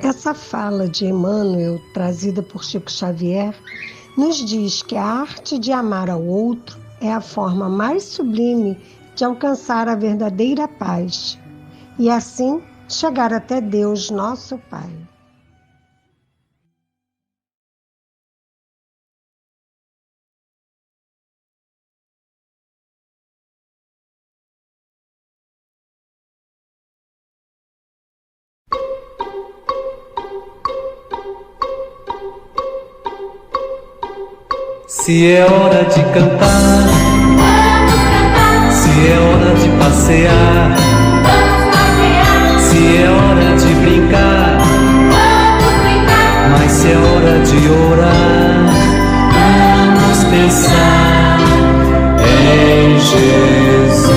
Essa fala de Emmanuel, trazida por Chico Xavier, nos diz que a arte de amar ao outro é a forma mais sublime de alcançar a verdadeira paz e, assim, chegar até Deus, nosso Pai. Se é hora de cantar, vamos cantar. Se é hora de passear, Vamos passear. Se é hora de brincar, Vamos brincar. mas se se é hora de orar, vamos pensar em Jesus.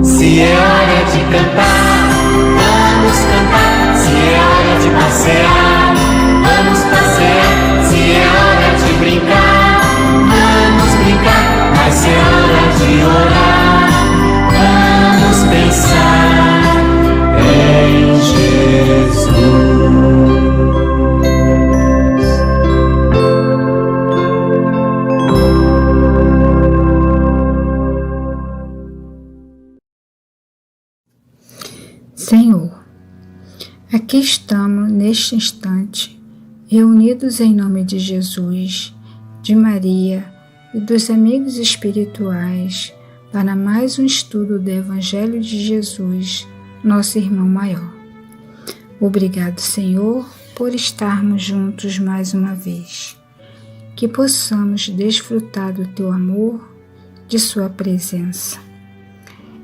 Se é hora de cantar, vamos cantar. Se é hora de passear, vamos passear. Se é hora de brincar, vamos brincar. Mas se é hora de orar, vamos pensar em Jesus. Senhor, aqui estamos neste instante, reunidos em nome de Jesus, de Maria e dos amigos espirituais, para mais um estudo do Evangelho de Jesus, nosso irmão maior. Obrigado, Senhor, por estarmos juntos mais uma vez. Que possamos desfrutar do Teu amor, de Sua presença.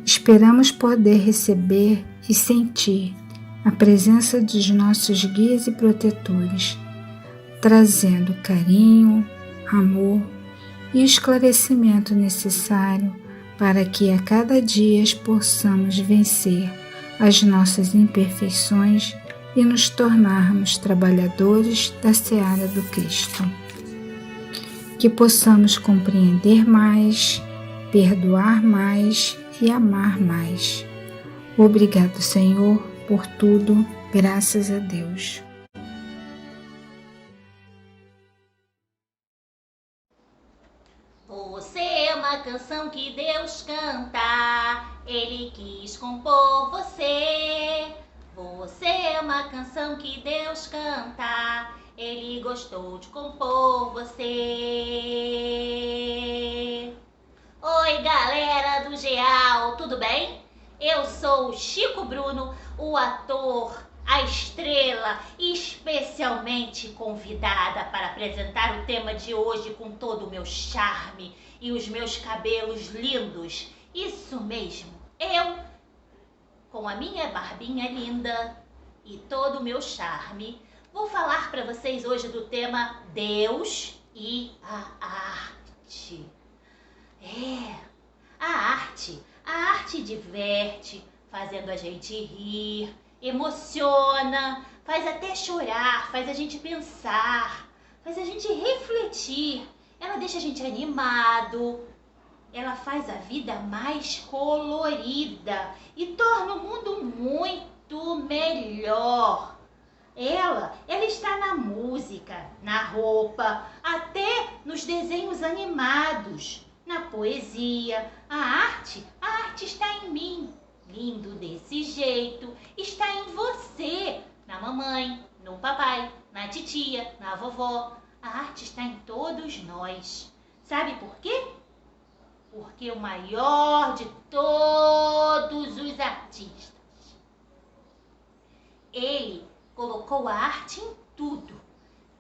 Esperamos poder receber e sentir a presença dos nossos guias e protetores, trazendo carinho, amor e o esclarecimento necessário para que a cada dia possamos vencer as nossas imperfeições e nos tornarmos trabalhadores da seara do Cristo. Que possamos compreender mais, perdoar mais e amar mais. Obrigado, Senhor, por tudo, graças a Deus. Você é uma canção que Deus canta, Ele quis compor você. Você é uma canção que Deus canta, Ele gostou de compor você. Oi, galera do Geal, tudo bem? Eu sou o Chico Bruno, o ator, a estrela, especialmente convidada para apresentar o tema de hoje com todo o meu charme e os meus cabelos lindos. Isso mesmo, eu, com a minha barbinha linda e todo o meu charme, vou falar para vocês hoje do tema Deus e a arte. A arte diverte, fazendo a gente rir, emociona, faz até chorar, faz a gente pensar, faz a gente refletir. Ela deixa a gente animado, ela faz a vida mais colorida e torna o mundo muito melhor. Ela está na música, na roupa, até nos desenhos animados, na poesia. A arte está em mim, lindo desse jeito, está em você, na mamãe, no papai, na titia, na vovó. A arte está em todos nós. Sabe por quê? Porque o maior de todos os artistas, ele colocou a arte em tudo,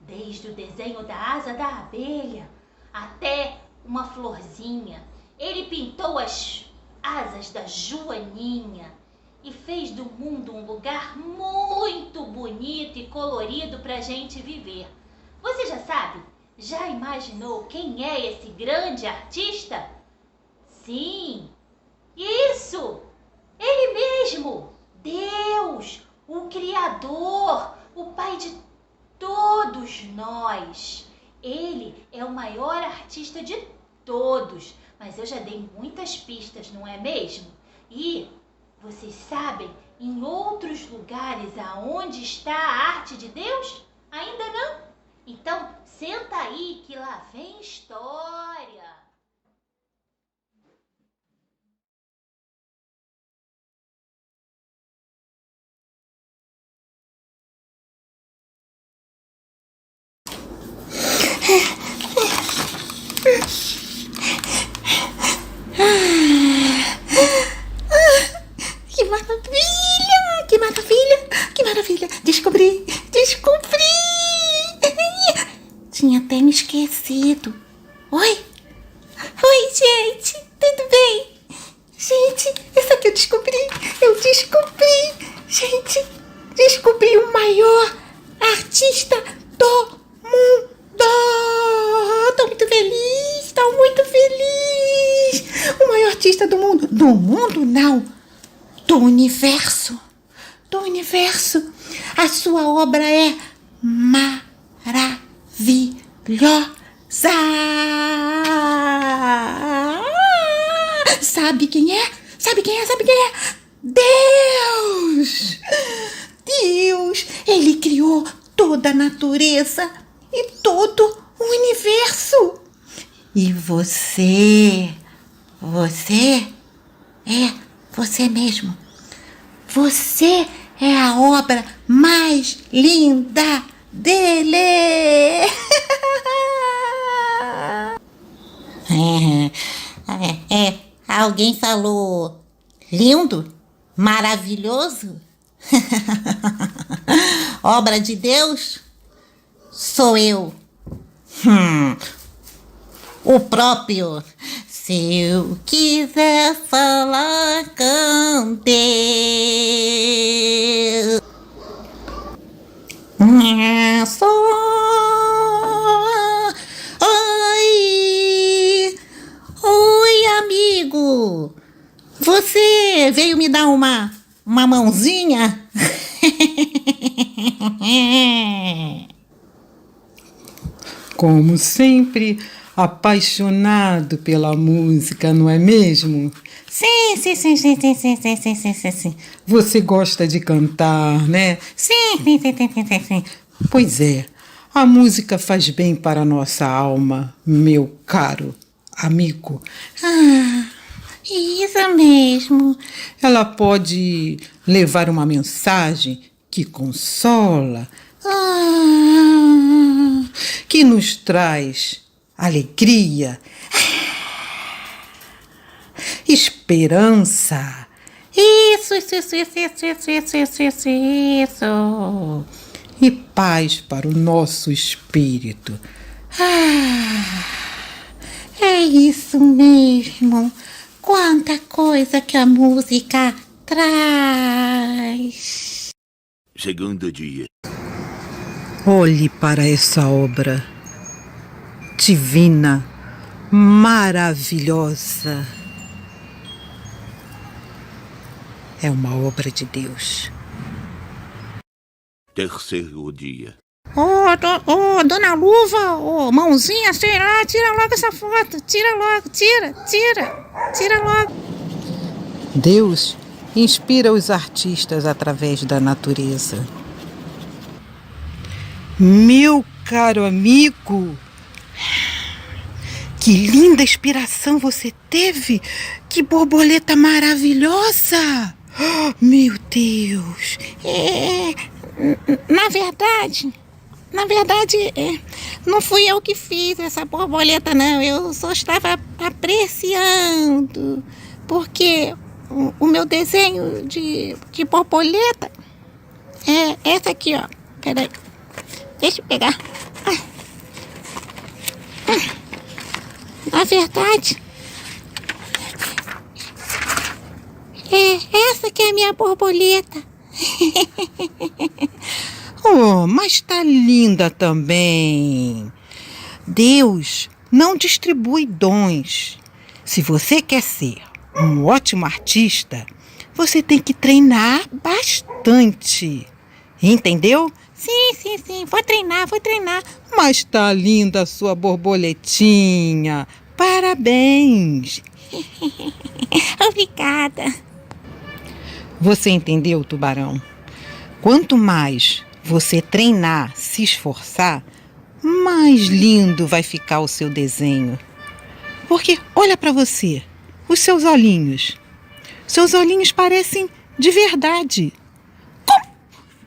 desde o desenho da asa da abelha até uma florzinha. Ele pintou as asas da joaninha e fez do mundo um lugar muito bonito e colorido para a gente viver. Você já sabe? Já imaginou quem é esse grande artista? Sim, isso! Ele mesmo! Deus, o Criador, o Pai de todos nós. Ele é o maior artista de todos, mas eu já dei muitas pistas, não é mesmo? E vocês sabem em outros lugares aonde está a arte de Deus? Ainda não? Então, senta aí que lá vem história. Que maravilha! Que maravilha! Que maravilha! Descobri! Tinha até me esquecido. Oi, gente! Tudo bem? Gente, isso aqui eu descobri! Gente, maior artista do mundo. Tô muito feliz, tô muito feliz. O maior artista do mundo. Do mundo, não. Do universo. Do universo. A sua obra é maravilhosa. Sabe quem é? Sabe quem é? Sabe quem é? Deus! Deus! Ele criou toda a natureza e todo o universo. E você é você mesmo. Você é a obra mais linda dele. Alguém falou lindo, maravilhoso. Obra de Deus sou eu. O próprio. Se eu quiser falar com Deus, só. Oi, amigo. Você veio me dar uma mãozinha? Como sempre, apaixonado pela música, não é mesmo? Sim. Você gosta de cantar, né? Sim. Pois é, a música faz bem para a nossa alma, meu caro amigo. Isso mesmo. Ela pode levar uma mensagem que consola, que nos traz alegria, esperança. Isso. E paz para o nosso espírito. É isso mesmo. Quanta coisa que a música traz. Segundo dia. Olhe para essa obra divina, maravilhosa. É uma obra de Deus. Terceiro dia. Dona Luva, mãozinha, sei lá, tira logo essa foto. Tira logo. Deus inspira os artistas através da natureza. Meu caro amigo, que linda inspiração você teve! Que borboleta maravilhosa! Meu Deus! Na verdade, não fui eu que fiz essa borboleta, não. Eu só estava apreciando, porque o meu desenho de borboleta é essa aqui, ó. Peraí, deixa eu pegar. Na verdade, é essa que é a minha borboleta. Oh, mas tá linda também. Deus não distribui dons. Se você quer ser um ótimo artista, você tem que treinar bastante. Entendeu? Sim. Vou treinar. Mas tá linda a sua borboletinha. Parabéns. Obrigada. Você entendeu, tubarão? Quanto mais você treinar, se esforçar, mais lindo vai ficar o seu desenho. Porque olha para você, os seus olhinhos. Seus olhinhos parecem de verdade.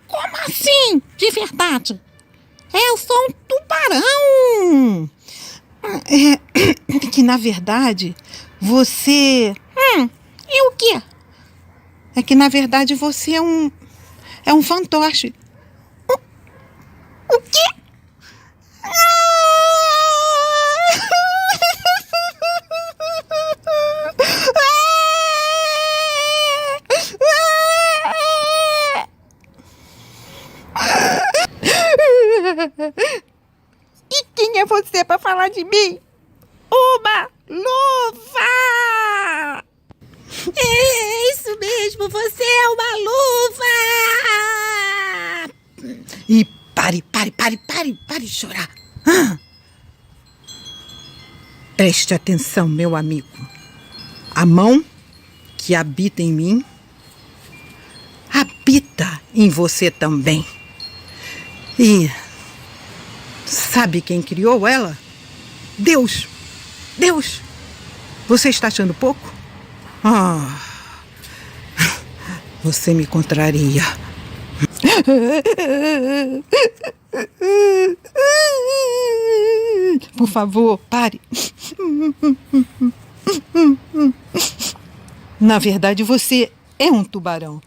Como assim, de verdade? Eu sou um tubarão. É que, na verdade, você... E o quê? É que, na verdade, você é um fantoche. O quê? você para falar de mim? Uma luva! É isso mesmo, você é uma luva! E pare de chorar. Preste atenção, meu amigo. A mão que habita em mim, habita em você também. E sabe quem criou ela? Deus! Deus! Você está achando pouco? Você me contraria. Por favor, pare. Na verdade, você é um tubarão.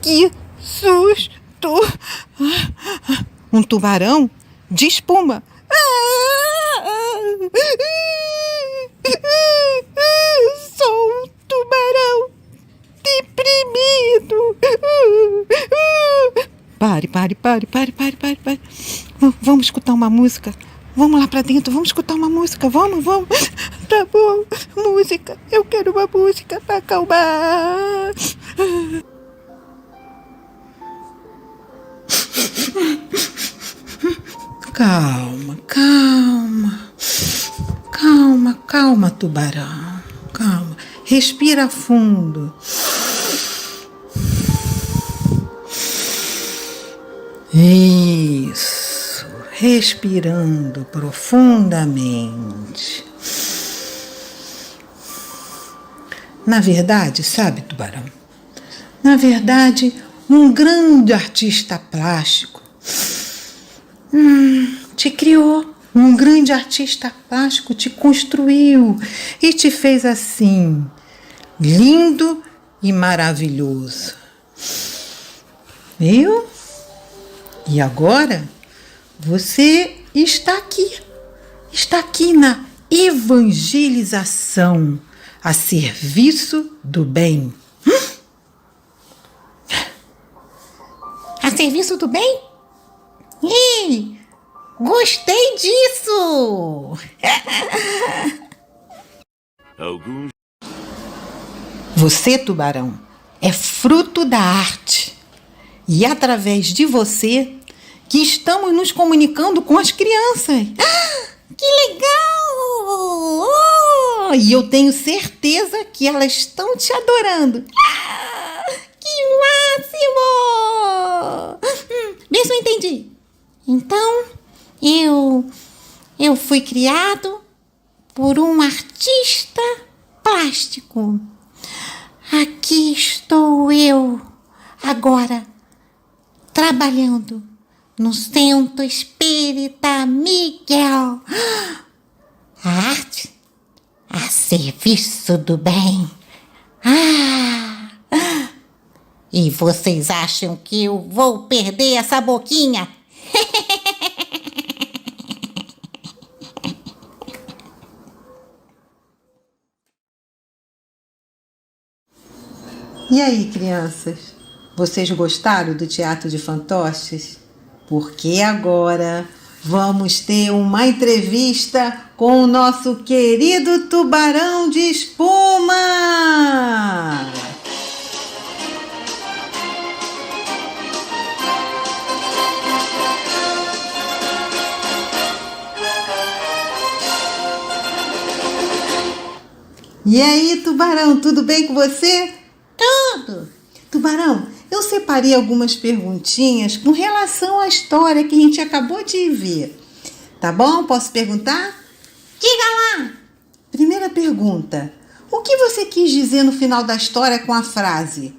Que susto! Um tubarão de espuma. Sou um tubarão deprimido. Pare. Vamos escutar uma música. Vamos lá pra dentro, vamos escutar uma música. Vamos. Tá bom, música. Eu quero uma música pra acalmar. Calma, tubarão. Calma. Respira fundo. Isso. Respirando profundamente. Na verdade, sabe, tubarão? Na verdade, um grande artista plástico te criou. Um grande artista plástico te construiu e te fez assim, lindo e maravilhoso. Viu? E agora você está aqui na evangelização, a serviço do bem. A serviço do bem? Gostei disso! Você, tubarão, é fruto da arte. E é através de você que estamos nos comunicando com as crianças. Que legal! E eu tenho certeza que elas estão te adorando. Que máximo! Vê se eu entendi. Então, eu fui criado por um artista plástico. Aqui estou eu, agora, trabalhando no Centro Espírita Miguel. A arte a serviço do bem. E vocês acham que eu vou perder essa boquinha? E aí, crianças? Vocês gostaram do Teatro de Fantoches? Porque agora vamos ter uma entrevista com o nosso querido tubarão de espuma! E aí, tubarão, tudo bem com você? Tudo! Tubarão, eu separei algumas perguntinhas com relação à história que a gente acabou de ver. Tá bom? Posso perguntar? Diga lá! Primeira pergunta. O que você quis dizer no final da história com a frase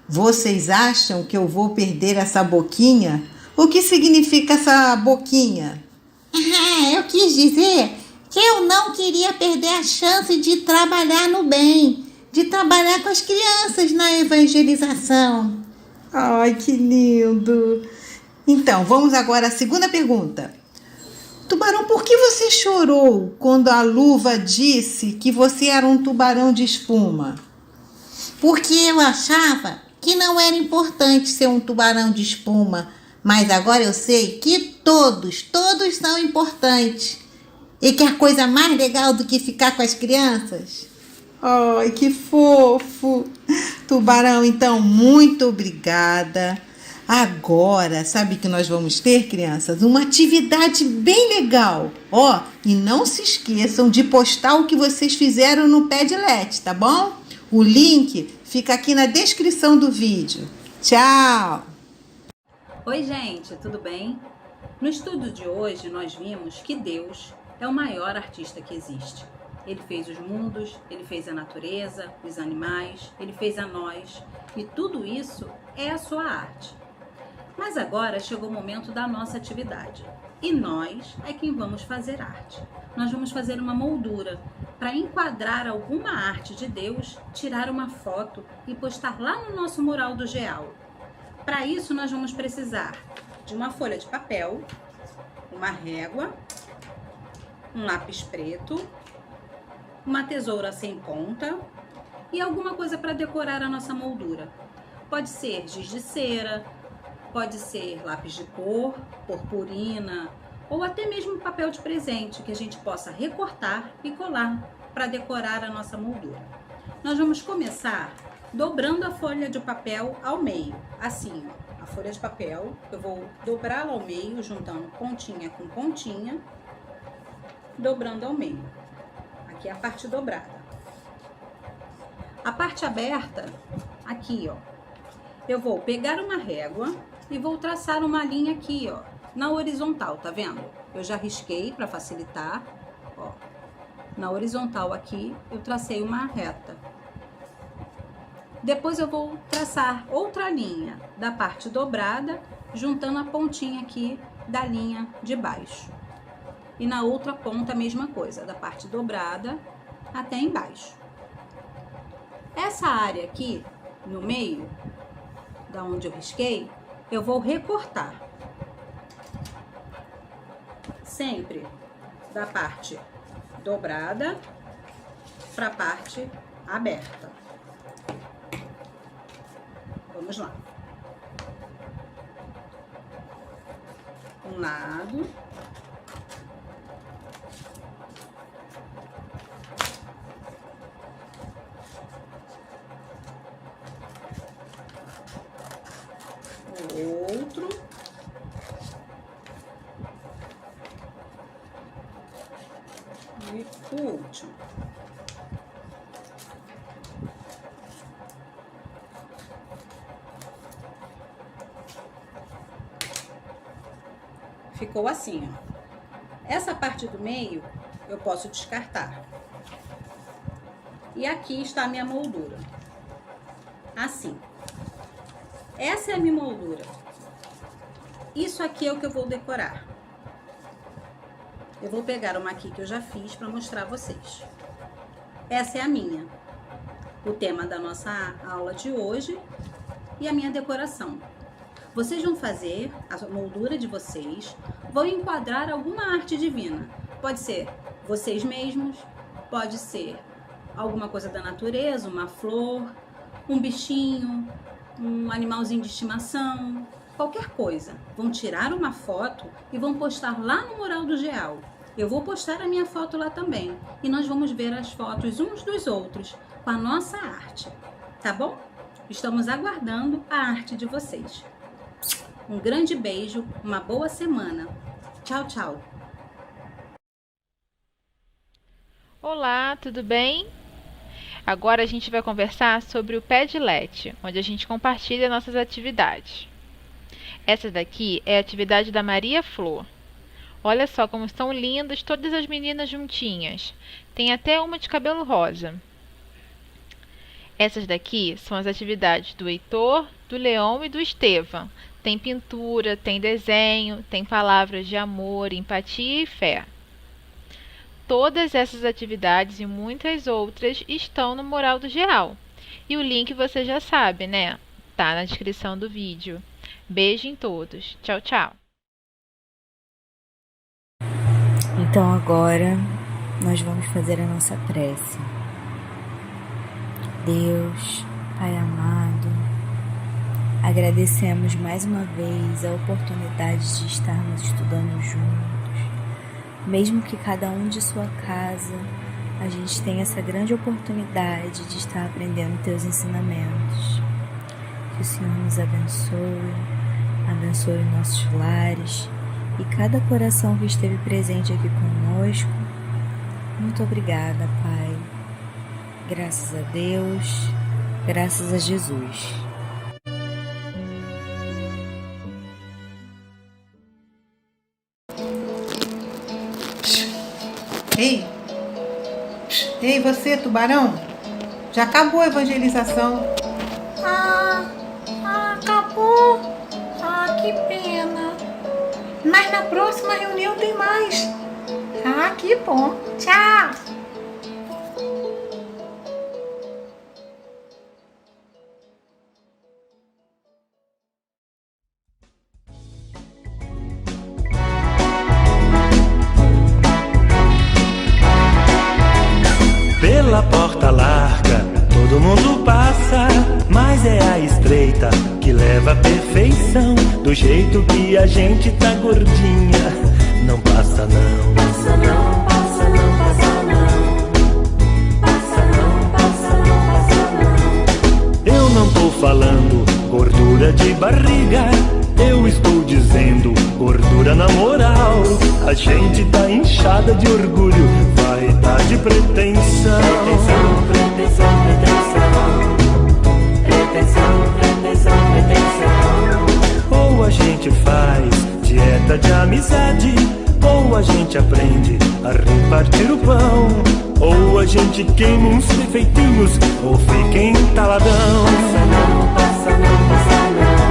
"Vocês acham que eu vou perder essa boquinha"? O que significa essa boquinha? Eu quis dizer que eu não queria perder a chance de trabalhar no bem, de trabalhar com as crianças na evangelização. Ai, que lindo! Então, vamos agora à segunda pergunta. Tubarão, por que você chorou quando a luva disse que você era um tubarão de espuma? Porque eu achava que não era importante ser um tubarão de espuma, mas agora eu sei que todos são importantes. E quer coisa mais legal do que ficar com as crianças? Ai, que fofo! Tubarão, então, muito obrigada. Agora, sabe que nós vamos ter, crianças? Uma atividade bem legal. Ó, e não se esqueçam de postar o que vocês fizeram no Padlet, tá bom? O link fica aqui na descrição do vídeo. Tchau! Oi, gente, tudo bem? No estudo de hoje, nós vimos que Deus é o maior artista que existe. Ele fez os mundos, ele fez a natureza, os animais, ele fez a nós, e tudo isso é a sua arte. Mas agora chegou o momento da nossa atividade, e nós é quem vamos fazer arte. Nós vamos fazer uma moldura para enquadrar alguma arte de Deus, tirar uma foto e postar lá no nosso mural do GEAL. Para isso, nós vamos precisar de uma folha de papel, uma régua, um lápis preto, uma tesoura sem ponta e alguma coisa para decorar a nossa moldura. Pode ser giz de cera, pode ser lápis de cor, purpurina ou até mesmo papel de presente que a gente possa recortar e colar para decorar a nossa moldura. Nós vamos começar dobrando a folha de papel ao meio, assim, ó. A folha de papel, eu vou dobrá-la ao meio, juntando pontinha com pontinha, dobrando ao meio. Aqui é a parte dobrada. A parte aberta, aqui, ó, eu vou pegar uma régua e vou traçar uma linha aqui, ó, na horizontal, tá vendo? Eu já risquei para facilitar, ó. Na horizontal aqui, eu tracei uma reta. Depois eu vou traçar outra linha da parte dobrada, juntando a pontinha aqui da linha de baixo. E na outra ponta a mesma coisa, da parte dobrada até embaixo. Essa área aqui, no meio, da onde eu risquei, eu vou recortar. Sempre da parte dobrada para a parte aberta. Vamos lá. Um lado. O outro. E o último. Ficou assim, ó. Essa parte do meio eu posso descartar. E aqui está a minha moldura. Assim. Essa é a minha moldura. Isso aqui é o que eu vou decorar. Eu vou pegar uma aqui que eu já fiz para mostrar a vocês. Essa é a minha. O tema da nossa aula de hoje e a minha decoração. Vocês vão fazer a moldura de vocês, vão enquadrar alguma arte divina. Pode ser vocês mesmos, pode ser alguma coisa da natureza, uma flor, um bichinho, um animalzinho de estimação, qualquer coisa. Vão tirar uma foto e vão postar lá no mural do GEAL. Eu vou postar a minha foto lá também. E nós vamos ver as fotos uns dos outros com a nossa arte. Tá bom? Estamos aguardando a arte de vocês. Um grande beijo, uma boa semana. Tchau, tchau. Olá, tudo bem? Agora a gente vai conversar sobre o Padlet, onde a gente compartilha nossas atividades. Essa daqui é a atividade da Maria Flor. Olha só como estão lindas todas as meninas juntinhas. Tem até uma de cabelo rosa. Essas daqui são as atividades do Heitor, do Leão e do Estevam. Tem pintura, tem desenho, tem palavras de amor, empatia e fé. Todas essas atividades e muitas outras estão no mural do GEAL. E o link você já sabe, né? Tá na descrição do vídeo. Beijo em todos. Tchau, tchau. Então agora nós vamos fazer a nossa prece. Deus, Pai amado, Agradecemos mais uma vez a oportunidade de estarmos estudando juntos. Mesmo que cada um de sua casa, a gente tenha essa grande oportunidade de estar aprendendo teus ensinamentos. Que o Senhor nos abençoe nossos lares e cada coração que esteve presente aqui conosco. Muito obrigada, Pai. Graças a Deus, graças a Jesus. Ei, você, tubarão, já acabou a evangelização. Acabou. Que pena. Mas na próxima reunião tem mais. Que bom. Tchau. Pela porta larga todo mundo passa, mas é a estreita que leva à perfeição. Do jeito que a gente tá gordinha, não passa não. Passa não, passa não, passa não. Passa não, passa não, passa não. Eu não tô falando gordura de barriga, eu estou dizendo gordura na moral. A gente tá inchada de orgulho, vaidade e pretensão. Pretensão, pretensão, pretensão. Pretensão, pretensão, pretensão. Ou a gente faz dieta de amizade, ou a gente aprende a repartir o pão, ou a gente queima uns defeitinhos, ou fica entaladão. Passa não, passa não, passa não.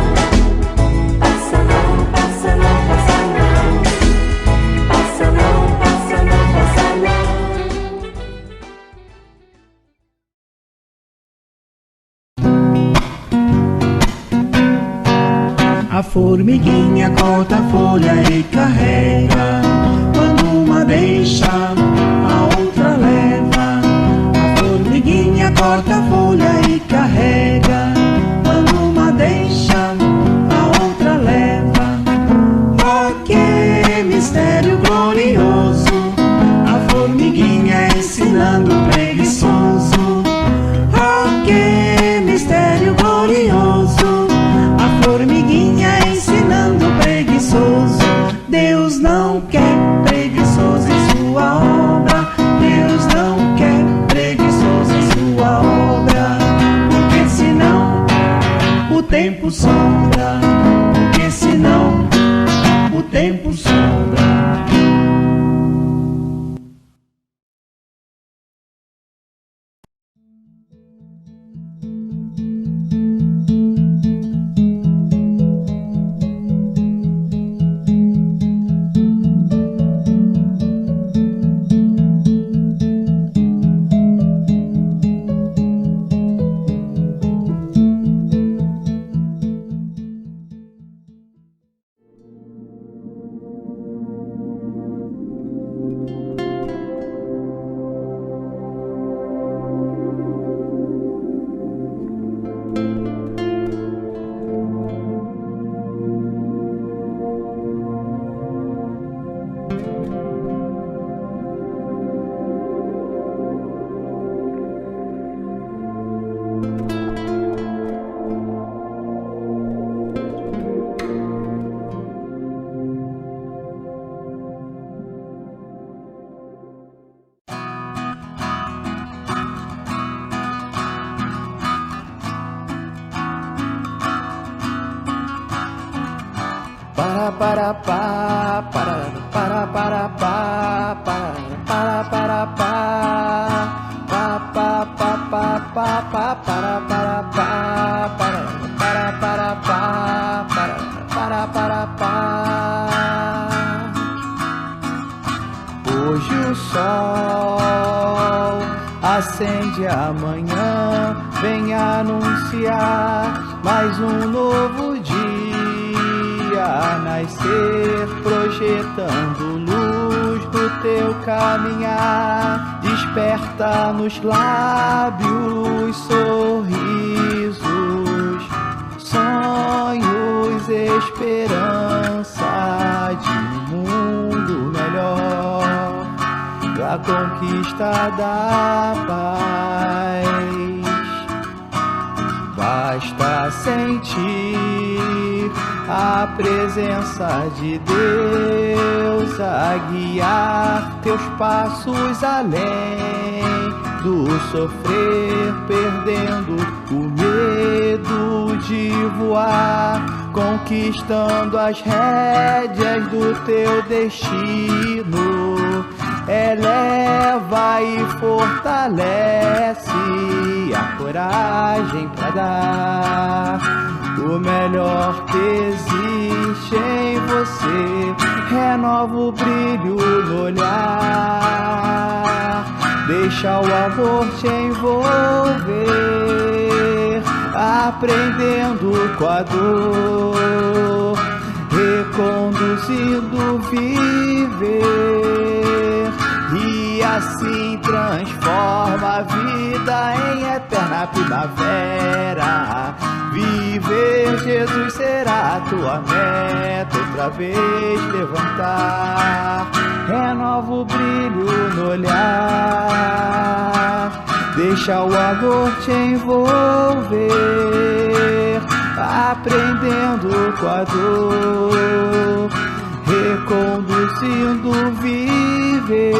A formiguinha corta a folha e carrega, quando uma deixa, a outra leva. A formiguinha corta a folha e carrega, quando uma deixa, a outra leva. Oh, que mistério glorioso, a formiguinha ensinando o preguiçoso. Oh, que mistério glorioso, a formiguinha ensinando o preguiçoso. Deus não quer preguiçoso em sua obra, Deus não quer preguiçoso em sua obra, porque senão o tempo sobra, porque senão o tempo sobra. para pá, para pá, para pá. Hoje o sol acende amanhã, vem anunciar mais um novo dia a nascer, projetando luz no teu caminhar. Desperta nos lábios sorrisos, sonhos sonhos, esperança de um mundo melhor, da conquista da paz. Basta sentir a presença de Deus a guiar teus passos além do sofrer, perdendo o medo de voar, conquistando as rédeas do teu destino. Eleva e fortalece a coragem para dar o melhor que existe em você. Renova o brilho no olhar, deixa o amor te envolver, aprendendo com a dor, reconduzindo viver, e assim transforma a vida em eterna primavera. Viver, Jesus, será a tua meta, outra vez levantar. Renova o brilho no olhar, deixa o amor te envolver, aprendendo com a dor, reconduzindo viver,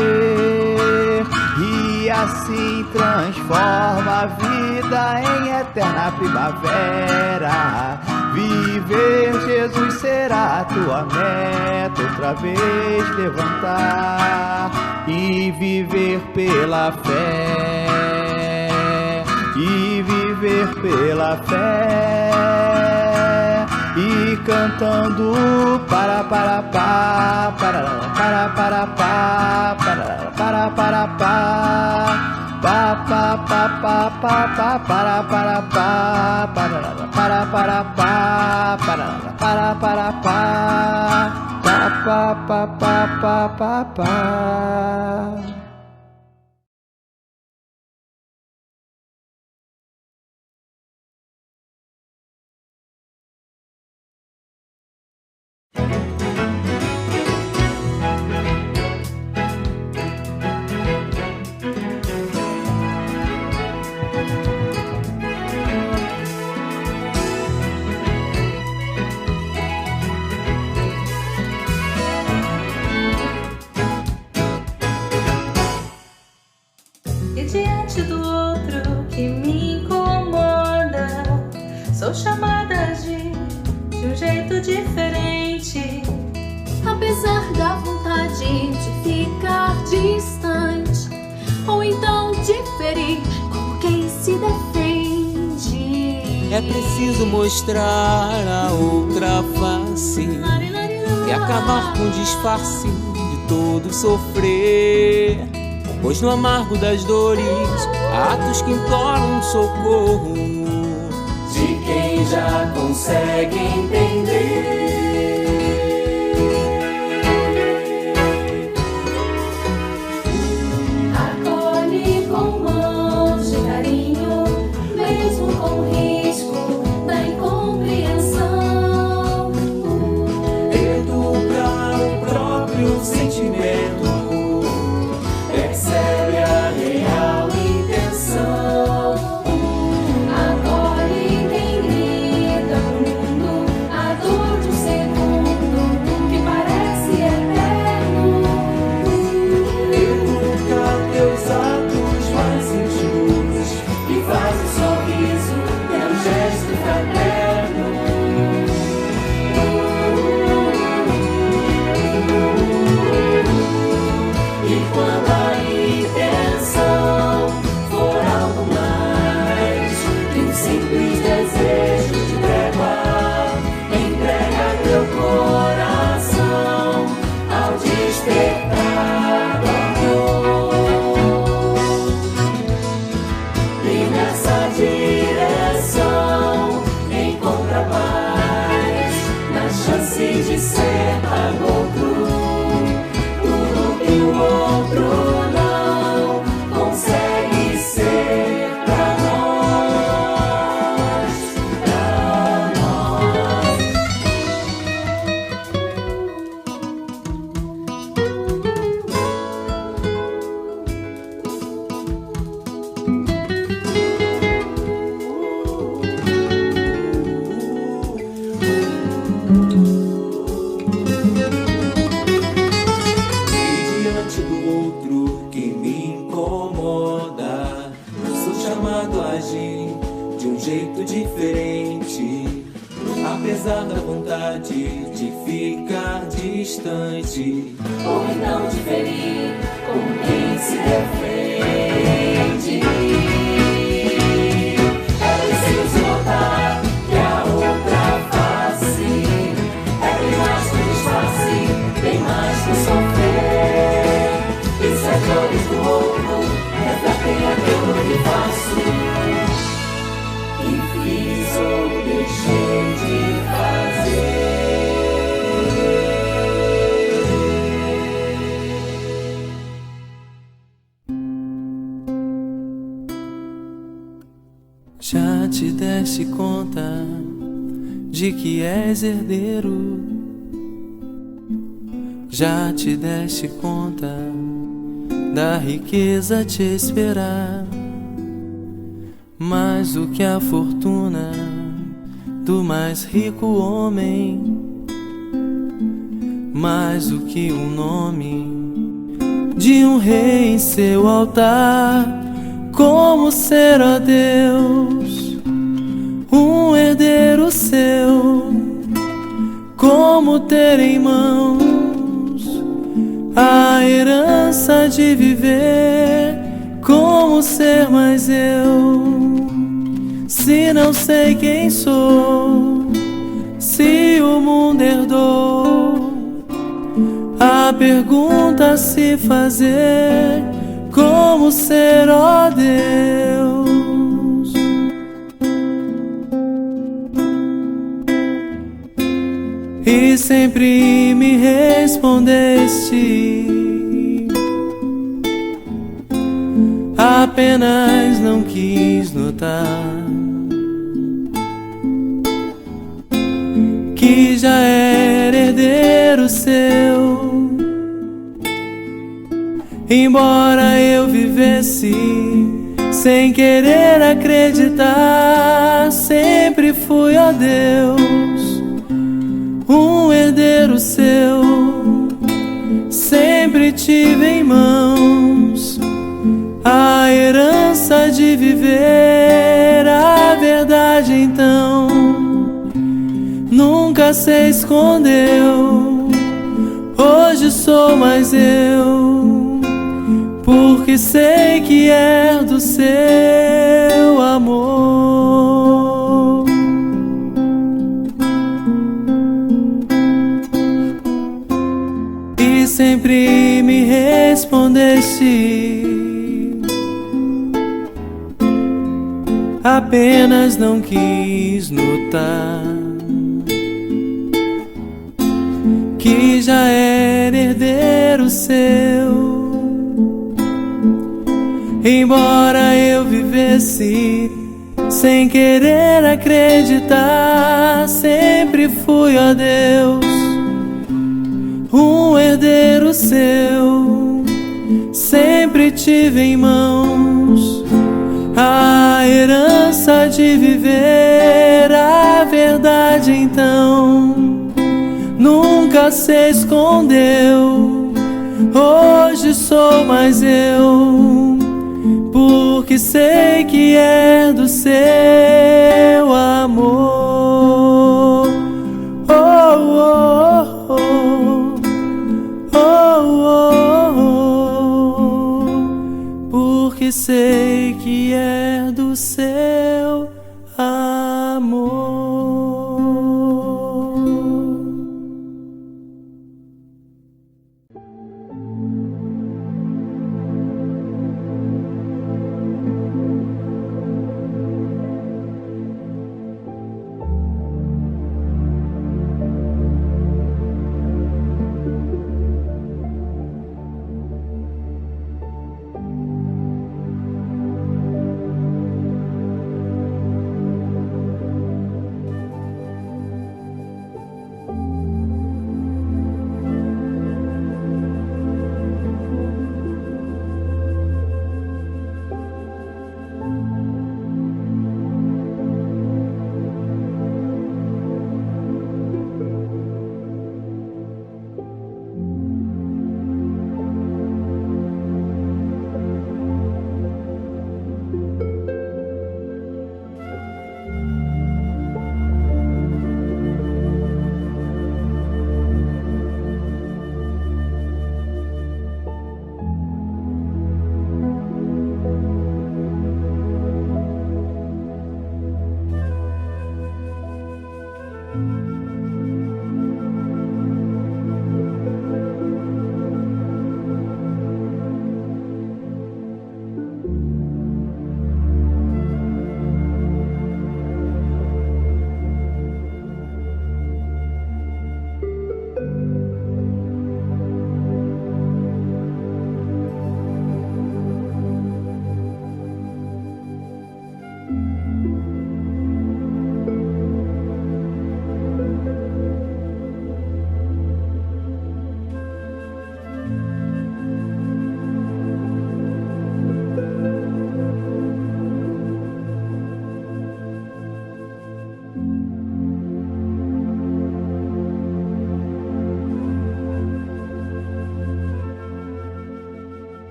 e assim transforma a vida em eterna primavera. Viver, Jesus, será a tua meta, outra vez levantar e viver pela fé, e viver pela fé, e cantando para pá, para pá, para pá, para pá, pa pa pa pa pa pa para pá, para pá, pa pa pa pa pa. E diante do outro que me incomoda, sou chamada de um jeito diferente. Apesar da vontade de ficar distante, ou então de ferir como quem se defende. É preciso mostrar a outra face e acabar com o disfarce de todo sofrer. Pois no amargo das dores, há atos que imploram socorro de quem já consegue entender. Acolhe com mãos de carinho, mesmo com o risco da incompreensão. Educa o próprio sentimento, percebe a real intenção. Acolhe quem grita no mundo a dor de um segundo que parece eterno. Educa teus atos mais íntimos e faz o sorriso teu gesto fraterno. E quando a intenção for algo mais que um simples desejo de trégua, entrega teu coração ao despertar do amor. E nessa direção encontra paz, na chance de ser para outro tudo que o outro não consegue ser pra nós, pra nós. vontade de ficar distante, ou então de ferir como quem se defende. É preciso notar que a outra face é bem mais que disfarce, bem mais que sofrer. E se as dores do outro refletem aquilo que faço, que fiz ou deixei de fazer. Já te deste conta de que és herdeiro? Já te deste conta da riqueza te esperar? Mais do que a fortuna do mais rico homem, mais do que o nome de um rei em seu altar. Como ser, ó Deus, um herdeiro seu? Como ter em mãos a herança de viver? Como ser mais eu, se não sei quem sou? Se o mundo herdou, a pergunta a se fazer: como ser, ó Deus? E sempre me respondeste, apenas não quis notar que já era herdeiro seu. Embora eu vivesse sem querer acreditar, sempre fui, ó Deus, um herdeiro seu. Sempre tive em mãos a herança de viver. A verdade então nunca se escondeu. Hoje sou mais eu, porque sei que é do seu amor. E sempre me respondeste, apenas não quis notar que já era herdeiro seu. Embora eu vivesse sem querer acreditar, sempre fui, ó Deus, um herdeiro seu. Sempre tive em mãos a herança de viver. A verdade então nunca se escondeu. Hoje sou mais eu, porque sei que é do seu amor. Oh, oh, oh, oh, oh, oh, porque sei que é do seu amor.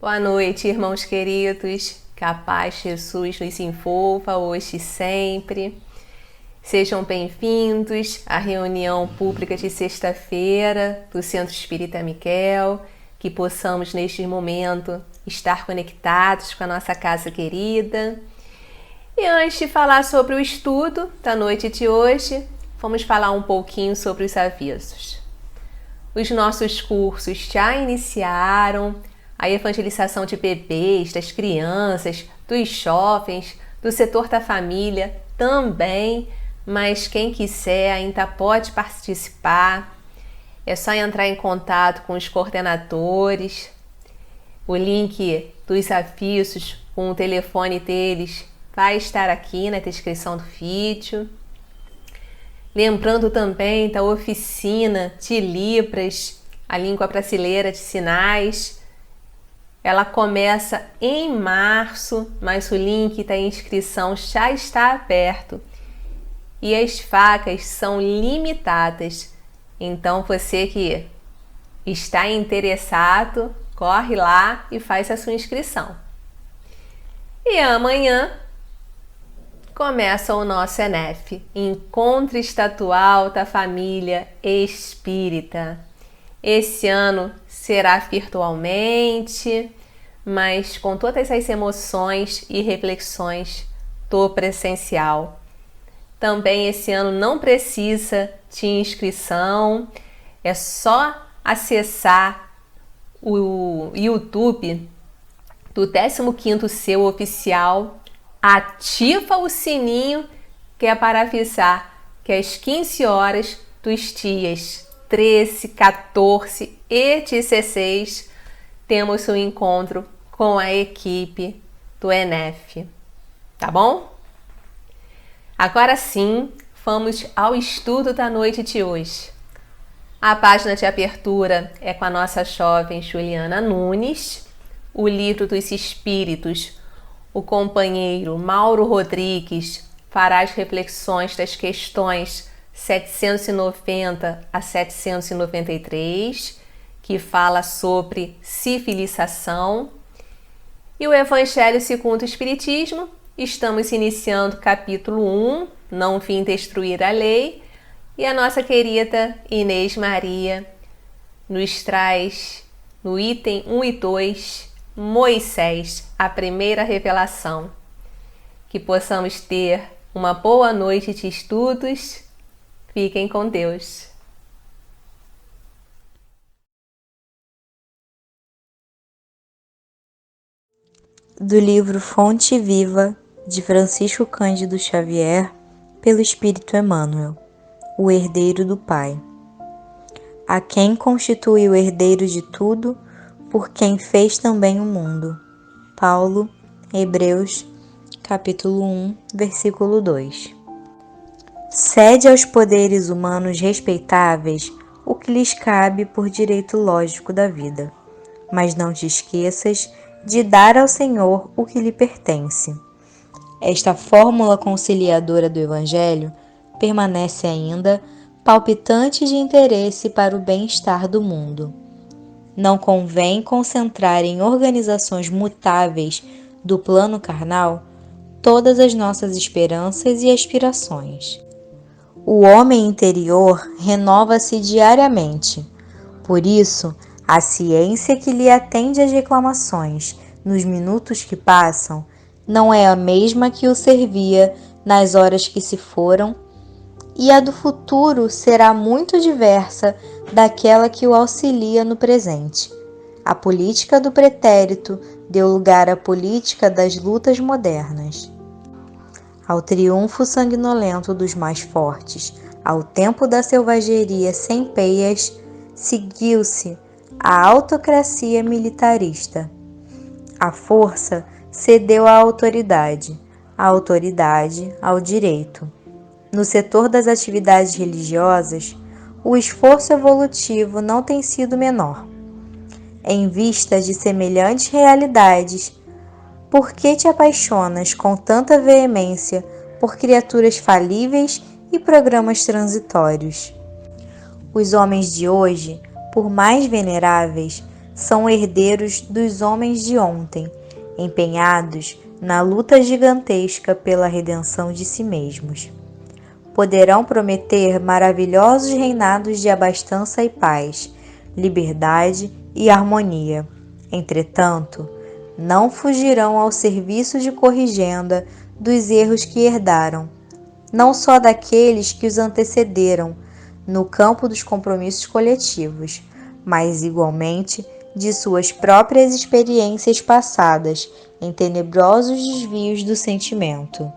Boa noite, irmãos queridos. Que a paz de Jesus nos envolva hoje e sempre. Sejam bem-vindos à reunião pública de sexta-feira do Centro Espírita Miquel. Que possamos, neste momento, estar conectados com a nossa casa querida. E antes de falar sobre o estudo da noite de hoje, vamos falar um pouquinho sobre os avisos. Os nossos cursos já iniciaram. A evangelização de bebês, das crianças, dos jovens, do setor da família também, mas quem quiser ainda pode participar. É só entrar em contato com os coordenadores. O link dos avisos com o telefone deles vai estar aqui na descrição do vídeo. Lembrando também da oficina de Libras, a língua brasileira de sinais. Ela começa em março, mas o link da inscrição já está aberto. E as vagas são limitadas. Então, você que está interessado, corre lá e faz a sua inscrição. E amanhã começa o nosso ENEF, Encontro Estadual da Família Espírita. Esse ano será virtualmente, mas com todas as emoções e reflexões do presencial. Também esse ano não precisa de inscrição, é só acessar o YouTube do 15º Seu Oficial, ativa o sininho que é para avisar que às 15 horas dos dias 13, 14 e 16 temos um encontro com a equipe do ENEF, tá bom? Agora sim, vamos ao estudo da noite de hoje. A página de abertura é com a nossa jovem Juliana Nunes, o Livro dos Espíritos, o companheiro Mauro Rodrigues fará as reflexões das questões 790 a 793, que fala sobre civilização. E o Evangelho segundo o Espiritismo, estamos iniciando capítulo 1, Não Vim Destruir a Lei, e a nossa querida Inês Maria nos traz no item 1 e 2, Moisés, a primeira revelação. Que possamos ter uma boa noite de estudos. Fiquem com Deus. Do livro Fonte Viva, de Francisco Cândido Xavier, pelo Espírito Emmanuel, o herdeiro do Pai. A quem constitui o herdeiro de tudo, por quem fez também o mundo. Paulo, Hebreus, capítulo 1, versículo 2. Cede aos poderes humanos respeitáveis o que lhes cabe por direito lógico da vida, mas não te esqueças de dar ao Senhor o que lhe pertence. Esta fórmula conciliadora do Evangelho permanece ainda palpitante de interesse para o bem-estar do mundo. Não convém concentrar em organizações mutáveis do plano carnal todas as nossas esperanças e aspirações. O homem interior renova-se diariamente. Por isso, a ciência que lhe atende às reclamações nos minutos que passam não é a mesma que o servia nas horas que se foram, e a do futuro será muito diversa daquela que o auxilia no presente. A política do pretérito deu lugar à política das lutas modernas. Ao triunfo sanguinolento dos mais fortes, ao tempo da selvageria sem peias, seguiu-se a autocracia militarista. A força cedeu à autoridade, a autoridade ao direito. No setor das atividades religiosas, o esforço evolutivo não tem sido menor. Em vista de semelhantes realidades, por que te apaixonas com tanta veemência por criaturas falíveis e programas transitórios? Os homens de hoje, por mais veneráveis, são herdeiros dos homens de ontem, empenhados na luta gigantesca pela redenção de si mesmos. Poderão prometer maravilhosos reinados de abastança e paz, liberdade e harmonia. Entretanto, não fugirão ao serviço de corrigenda dos erros que herdaram, não só daqueles que os antecederam no campo dos compromissos coletivos, mas igualmente de suas próprias experiências passadas em tenebrosos desvios do sentimento.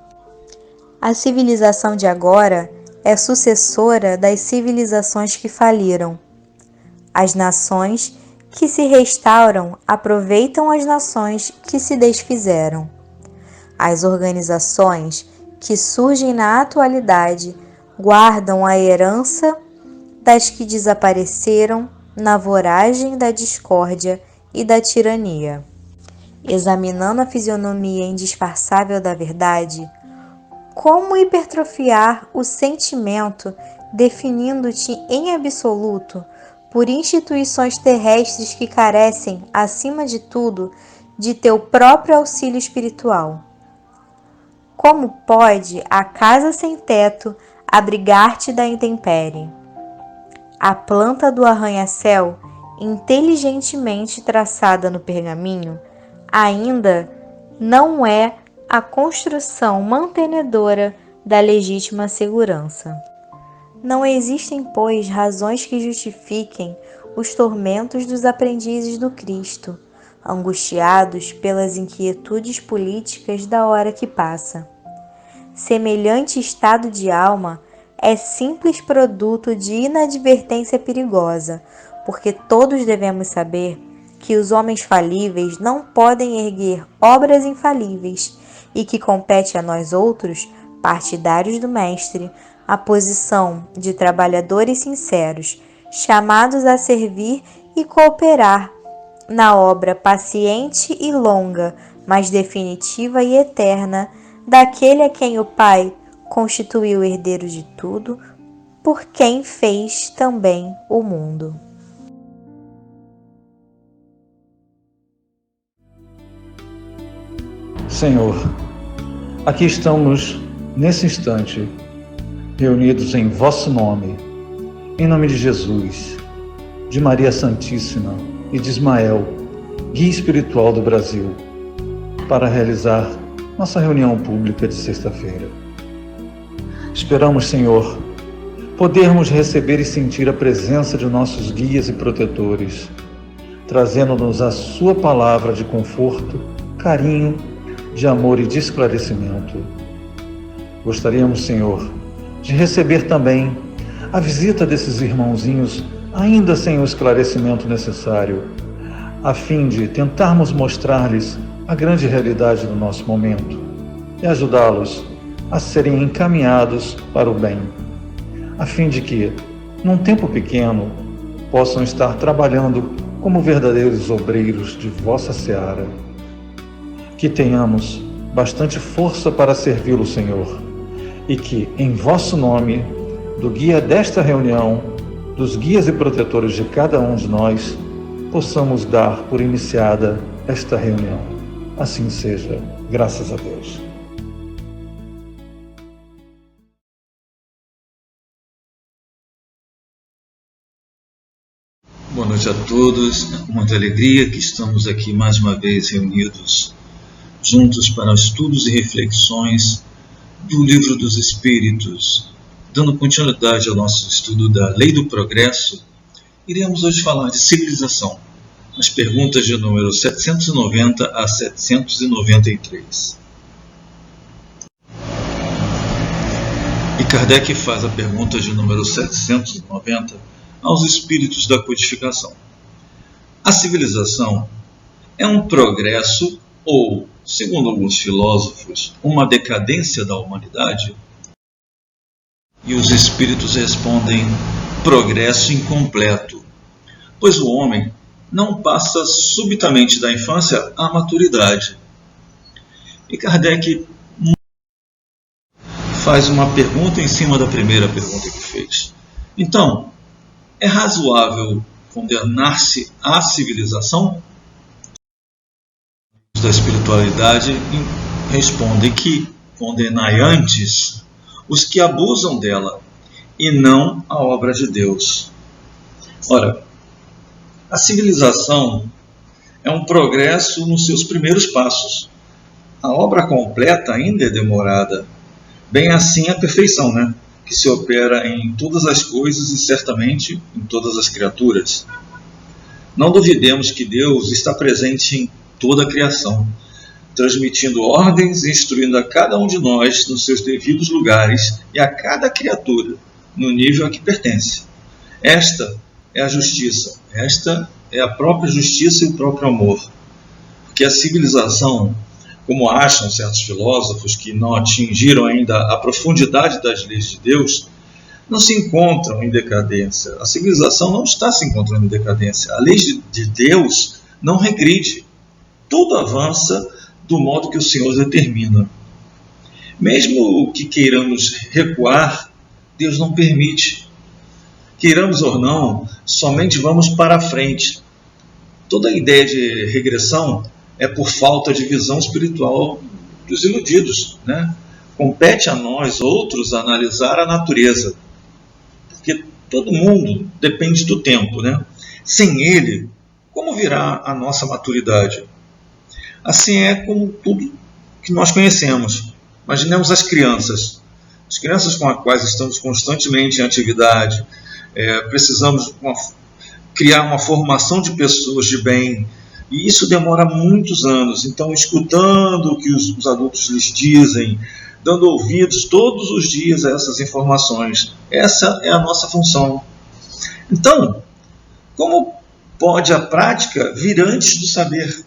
A civilização de agora é sucessora das civilizações que faliram. As nações que se restauram aproveitam as nações que se desfizeram. As organizações que surgem na atualidade guardam a herança das que desapareceram na voragem da discórdia e da tirania. Examinando a fisionomia indisfarçável da verdade, como hipertrofiar o sentimento definindo-te em absoluto por instituições terrestres que carecem, acima de tudo, de teu próprio auxílio espiritual? Como pode a casa sem teto abrigar-te da intempérie? A planta do arranha-céu, inteligentemente traçada no pergaminho, ainda não é a construção mantenedora da legítima segurança. Não existem, pois, razões que justifiquem os tormentos dos aprendizes do Cristo, angustiados pelas inquietudes políticas da hora que passa. Semelhante estado de alma é simples produto de inadvertência perigosa, porque todos devemos saber que os homens falíveis não podem erguer obras infalíveis e que compete a nós outros, partidários do Mestre, a posição de trabalhadores sinceros, chamados a servir e cooperar na obra paciente e longa, mas definitiva e eterna, daquele a quem o Pai constituiu herdeiro de tudo, por quem fez também o mundo. Senhor, aqui estamos, nesse instante, reunidos em vosso nome, em nome de Jesus, de Maria Santíssima e de Ismael, guia espiritual do Brasil, para realizar nossa reunião pública de sexta-feira. Esperamos, Senhor, podermos receber e sentir a presença de nossos guias e protetores, trazendo-nos a sua palavra de conforto, carinho, de amor e de esclarecimento. Gostaríamos, Senhor, de receber também a visita desses irmãozinhos ainda sem o esclarecimento necessário, a fim de tentarmos mostrar-lhes a grande realidade do nosso momento e ajudá-los a serem encaminhados para o bem, a fim de que, num tempo pequeno, possam estar trabalhando como verdadeiros obreiros de vossa seara. Que tenhamos bastante força para servi-lo, Senhor, e que, em vosso nome, do guia desta reunião, dos guias e protetores de cada um de nós, possamos dar por iniciada esta reunião. Assim seja, graças a Deus. Boa noite a todos, com muita alegria que estamos aqui mais uma vez reunidos juntos para estudos e reflexões do Livro dos Espíritos. Dando continuidade ao nosso estudo da Lei do Progresso, iremos hoje falar de civilização, as perguntas de número 790 a 793. E Kardec faz a pergunta de número 790 aos espíritos da codificação. A civilização é um progresso ou, segundo alguns filósofos, uma decadência da humanidade? E os espíritos respondem: progresso incompleto, pois o homem não passa subitamente da infância à maturidade. E Kardec faz uma pergunta em cima da primeira pergunta que fez. Então, é razoável condenar-se à civilização? Da espiritualidade respondem que condenai antes os que abusam dela e não a obra de Deus. Ora, a civilização é um progresso nos seus primeiros passos. A obra completa ainda é demorada. Bem assim a perfeição, né? Que se opera em todas as coisas e certamente em todas as criaturas. Não duvidemos que Deus está presente em toda a criação, transmitindo ordens e instruindo a cada um de nós nos seus devidos lugares e a cada criatura no nível a que pertence. Esta é a justiça, esta é a própria justiça e o próprio amor. Porque a civilização, como acham certos filósofos que não atingiram ainda a profundidade das leis de Deus, não se encontram em decadência. A civilização não está se encontrando em decadência. A lei de Deus não regride. Tudo avança do modo que o Senhor determina. Mesmo que queiramos recuar, Deus não permite. Queiramos ou não, somente vamos para a frente. Toda a ideia de regressão é por falta de visão espiritual dos iludidos, né? Compete a nós, outros, analisar a natureza. Porque todo mundo depende do tempo, né? Sem ele, como virá a nossa maturidade? Assim é como tudo que nós conhecemos. Imaginemos as crianças. As crianças com as quais estamos constantemente em atividade. Precisamos criar uma formação de pessoas de bem. E isso demora muitos anos. Então, escutando o que os adultos lhes dizem, dando ouvidos todos os dias a essas informações. Essa é a nossa função. Então, como pode a prática vir antes do saber?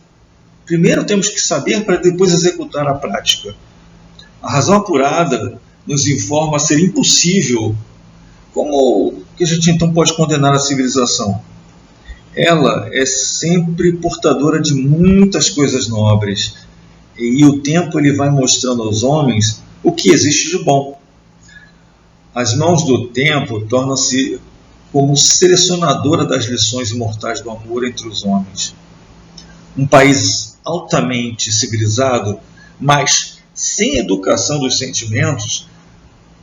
Primeiro temos que saber para depois executar a prática. A razão apurada nos informa ser impossível. Como que a gente então pode condenar a civilização? Ela é sempre portadora de muitas coisas nobres. E o tempo ele vai mostrando aos homens o que existe de bom. As mãos do tempo tornam-se como selecionadora das lições imortais do amor entre os homens. Um país altamente civilizado, mas sem educação dos sentimentos,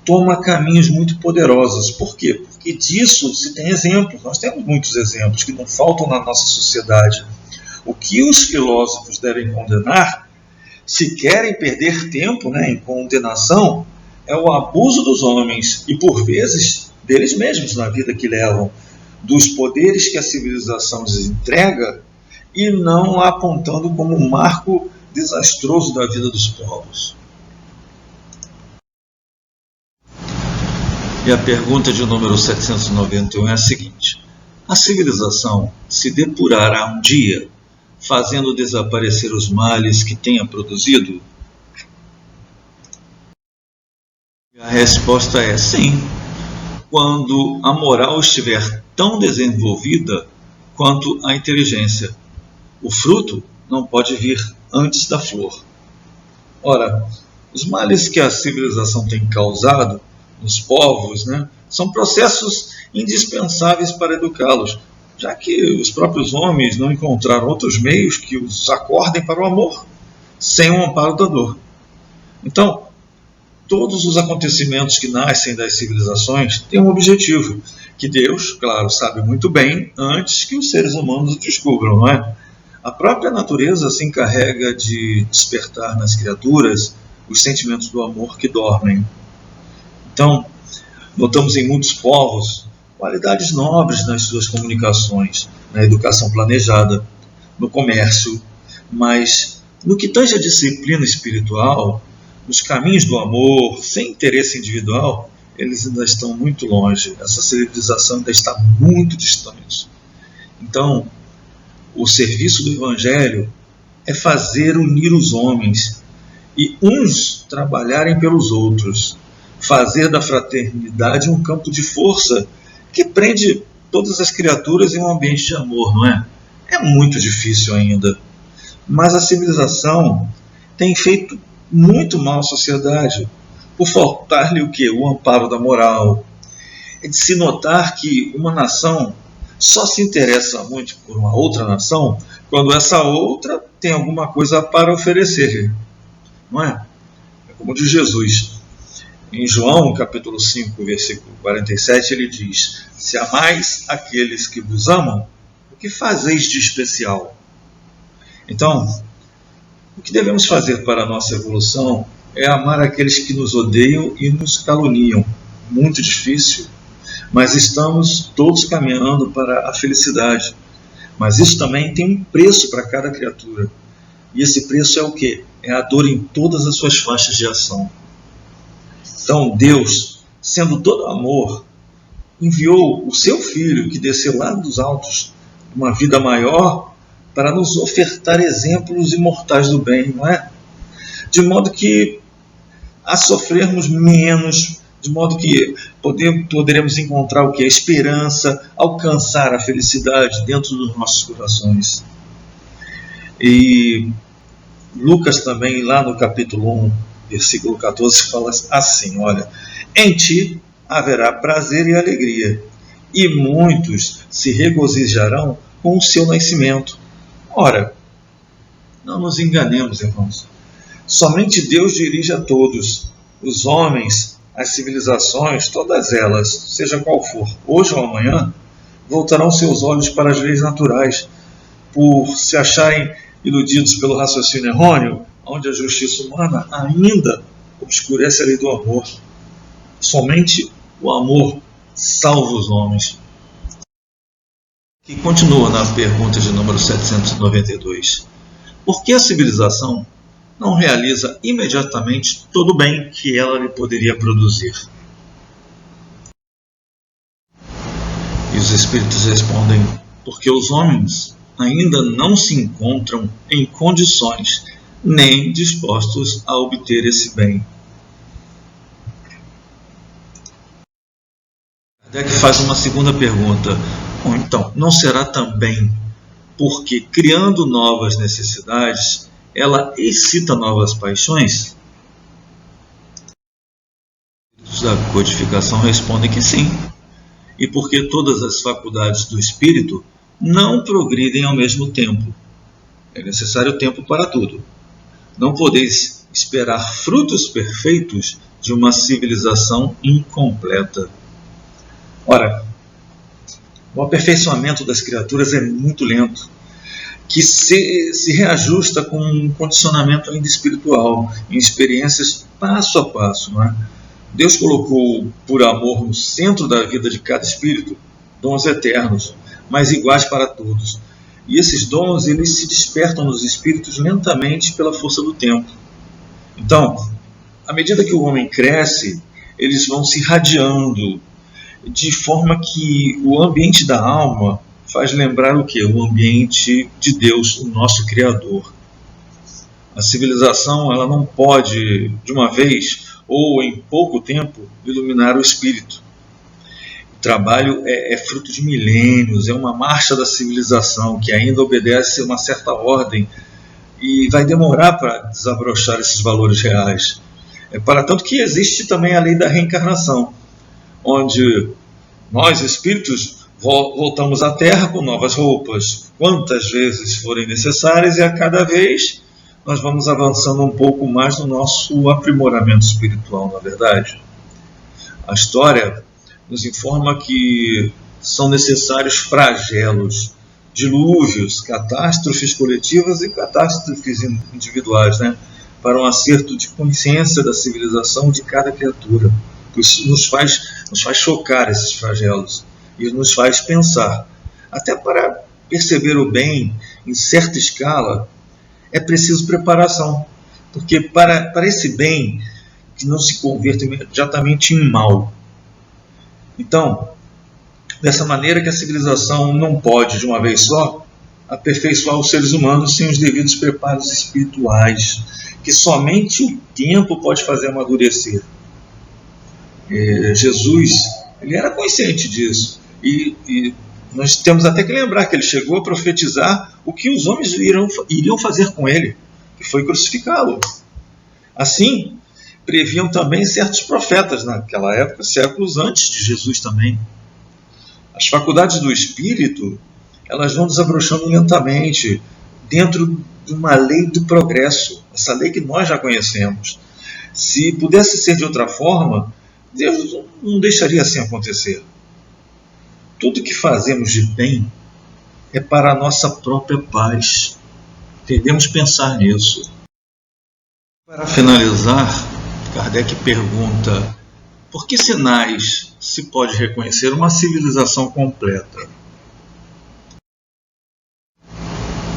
toma caminhos muito poderosos. Por quê? Porque disso se tem exemplos. Nós temos muitos exemplos que não faltam na nossa sociedade. O que os filósofos devem condenar, se querem perder tempo, né, em condenação, é o abuso dos homens e, por vezes, deles mesmos na vida que levam, dos poderes que a civilização lhes entrega, e não apontando como um marco desastroso da vida dos povos. E a pergunta de número 791 é a seguinte: a civilização se depurará um dia, fazendo desaparecer os males que tenha produzido? A resposta é sim, quando a moral estiver tão desenvolvida quanto a inteligência. O fruto não pode vir antes da flor. Ora, os males que a civilização tem causado nos povos, né, são processos indispensáveis para educá-los, já que os próprios homens não encontraram outros meios que os acordem para o amor, sem o amparo da dor. Então, todos os acontecimentos que nascem das civilizações têm um objetivo, que Deus, claro, sabe muito bem antes que os seres humanos o descubram, não é? A própria natureza se encarrega de despertar nas criaturas os sentimentos do amor que dormem. Então, notamos em muitos povos qualidades nobres nas suas comunicações, na educação planejada, no comércio, mas no que tange à disciplina espiritual, nos caminhos do amor, sem interesse individual, eles ainda estão muito longe. Essa civilização ainda está muito distante. Então, o serviço do Evangelho é fazer unir os homens e uns trabalharem pelos outros, fazer da fraternidade um campo de força que prende todas as criaturas em um ambiente de amor, não é? É muito difícil ainda. Mas a civilização tem feito muito mal à sociedade, por faltar-lhe o quê? O amparo da moral. É de se notar que uma nação só se interessa muito por uma outra nação quando essa outra tem alguma coisa para oferecer, não é? É como diz Jesus. Em João, capítulo 5, versículo 47, ele diz: se amais aqueles que vos amam, o que fazeis de especial? Então, o que devemos fazer para a nossa evolução é amar aqueles que nos odeiam e nos caluniam. Muito difícil, mas estamos todos caminhando para a felicidade. Mas isso também tem um preço para cada criatura. E esse preço é o quê? É a dor em todas as suas faixas de ação. Então Deus, sendo todo amor, enviou o seu Filho, que desceu lá dos altos, uma vida maior, para nos ofertar exemplos imortais do bem, não é? De modo que, a sofrermos menos, de modo que poderemos encontrar o que? A esperança, alcançar a felicidade dentro dos nossos corações. E Lucas também, lá no capítulo 1, versículo 14, fala assim, olha: em ti haverá prazer e alegria, e muitos se regozijarão com o seu nascimento. Ora, não nos enganemos, irmãos. Somente Deus dirige a todos, os homens, as civilizações, todas elas, seja qual for, hoje ou amanhã, voltarão seus olhos para as leis naturais, por se acharem iludidos pelo raciocínio errôneo, onde a justiça humana ainda obscurece a lei do amor. Somente o amor salva os homens. E continua na pergunta de número 792. Por que a civilização não realiza imediatamente todo o bem que ela lhe poderia produzir? E os espíritos respondem: porque os homens ainda não se encontram em condições nem dispostos a obter esse bem. Kardec faz uma segunda pergunta. Bom, então, não será também porque, criando novas necessidades, ela excita novas paixões? Os da codificação respondem que sim. E porque todas as faculdades do espírito não progridem ao mesmo tempo. É necessário tempo para tudo. Não podeis esperar frutos perfeitos de uma civilização incompleta. Ora, o aperfeiçoamento das criaturas é muito lento, que se reajusta com um condicionamento ainda espiritual, em experiências passo a passo, não é? Deus colocou, por amor, no centro da vida de cada espírito, dons eternos, mas iguais para todos. E esses dons, eles se despertam nos espíritos lentamente pela força do tempo. Então, à medida que o homem cresce, eles vão se irradiando, de forma que o ambiente da alma faz lembrar o quê? O ambiente de Deus, o nosso Criador. A civilização, ela não pode, de uma vez ou em pouco tempo, iluminar o espírito. O trabalho é fruto de milênios, é uma marcha da civilização que ainda obedece a uma certa ordem e vai demorar para desabrochar esses valores reais. Para tanto que existe também a lei da reencarnação, onde nós, espíritos, voltamos à Terra com novas roupas, quantas vezes forem necessárias, e a cada vez nós vamos avançando um pouco mais no nosso aprimoramento espiritual, na verdade. A história nos informa que são necessários flagelos, dilúvios, catástrofes coletivas e catástrofes individuais, né, para um acerto de consciência da civilização de cada criatura. Isso nos faz chocar esses flagelos e nos faz pensar. Até para perceber o bem em certa escala, é preciso preparação, porque para esse bem que não se converta imediatamente em mal. Então, dessa maneira que a civilização não pode, de uma vez só, aperfeiçoar os seres humanos sem os devidos preparos espirituais, que somente o tempo pode fazer amadurecer. Jesus, ele era consciente disso, e nós temos até que lembrar que ele chegou a profetizar o que os homens iriam fazer com ele, que foi crucificá-lo. Assim, previam também certos profetas naquela época, séculos antes de Jesus também. As faculdades do espírito, elas vão desabrochando lentamente dentro de uma lei do progresso, essa lei que nós já conhecemos. Se pudesse ser de outra forma, Deus não deixaria assim acontecer. Tudo que fazemos de bem é para a nossa própria paz. Devemos pensar nisso. Para finalizar, Kardec pergunta: por que sinais se pode reconhecer uma civilização completa?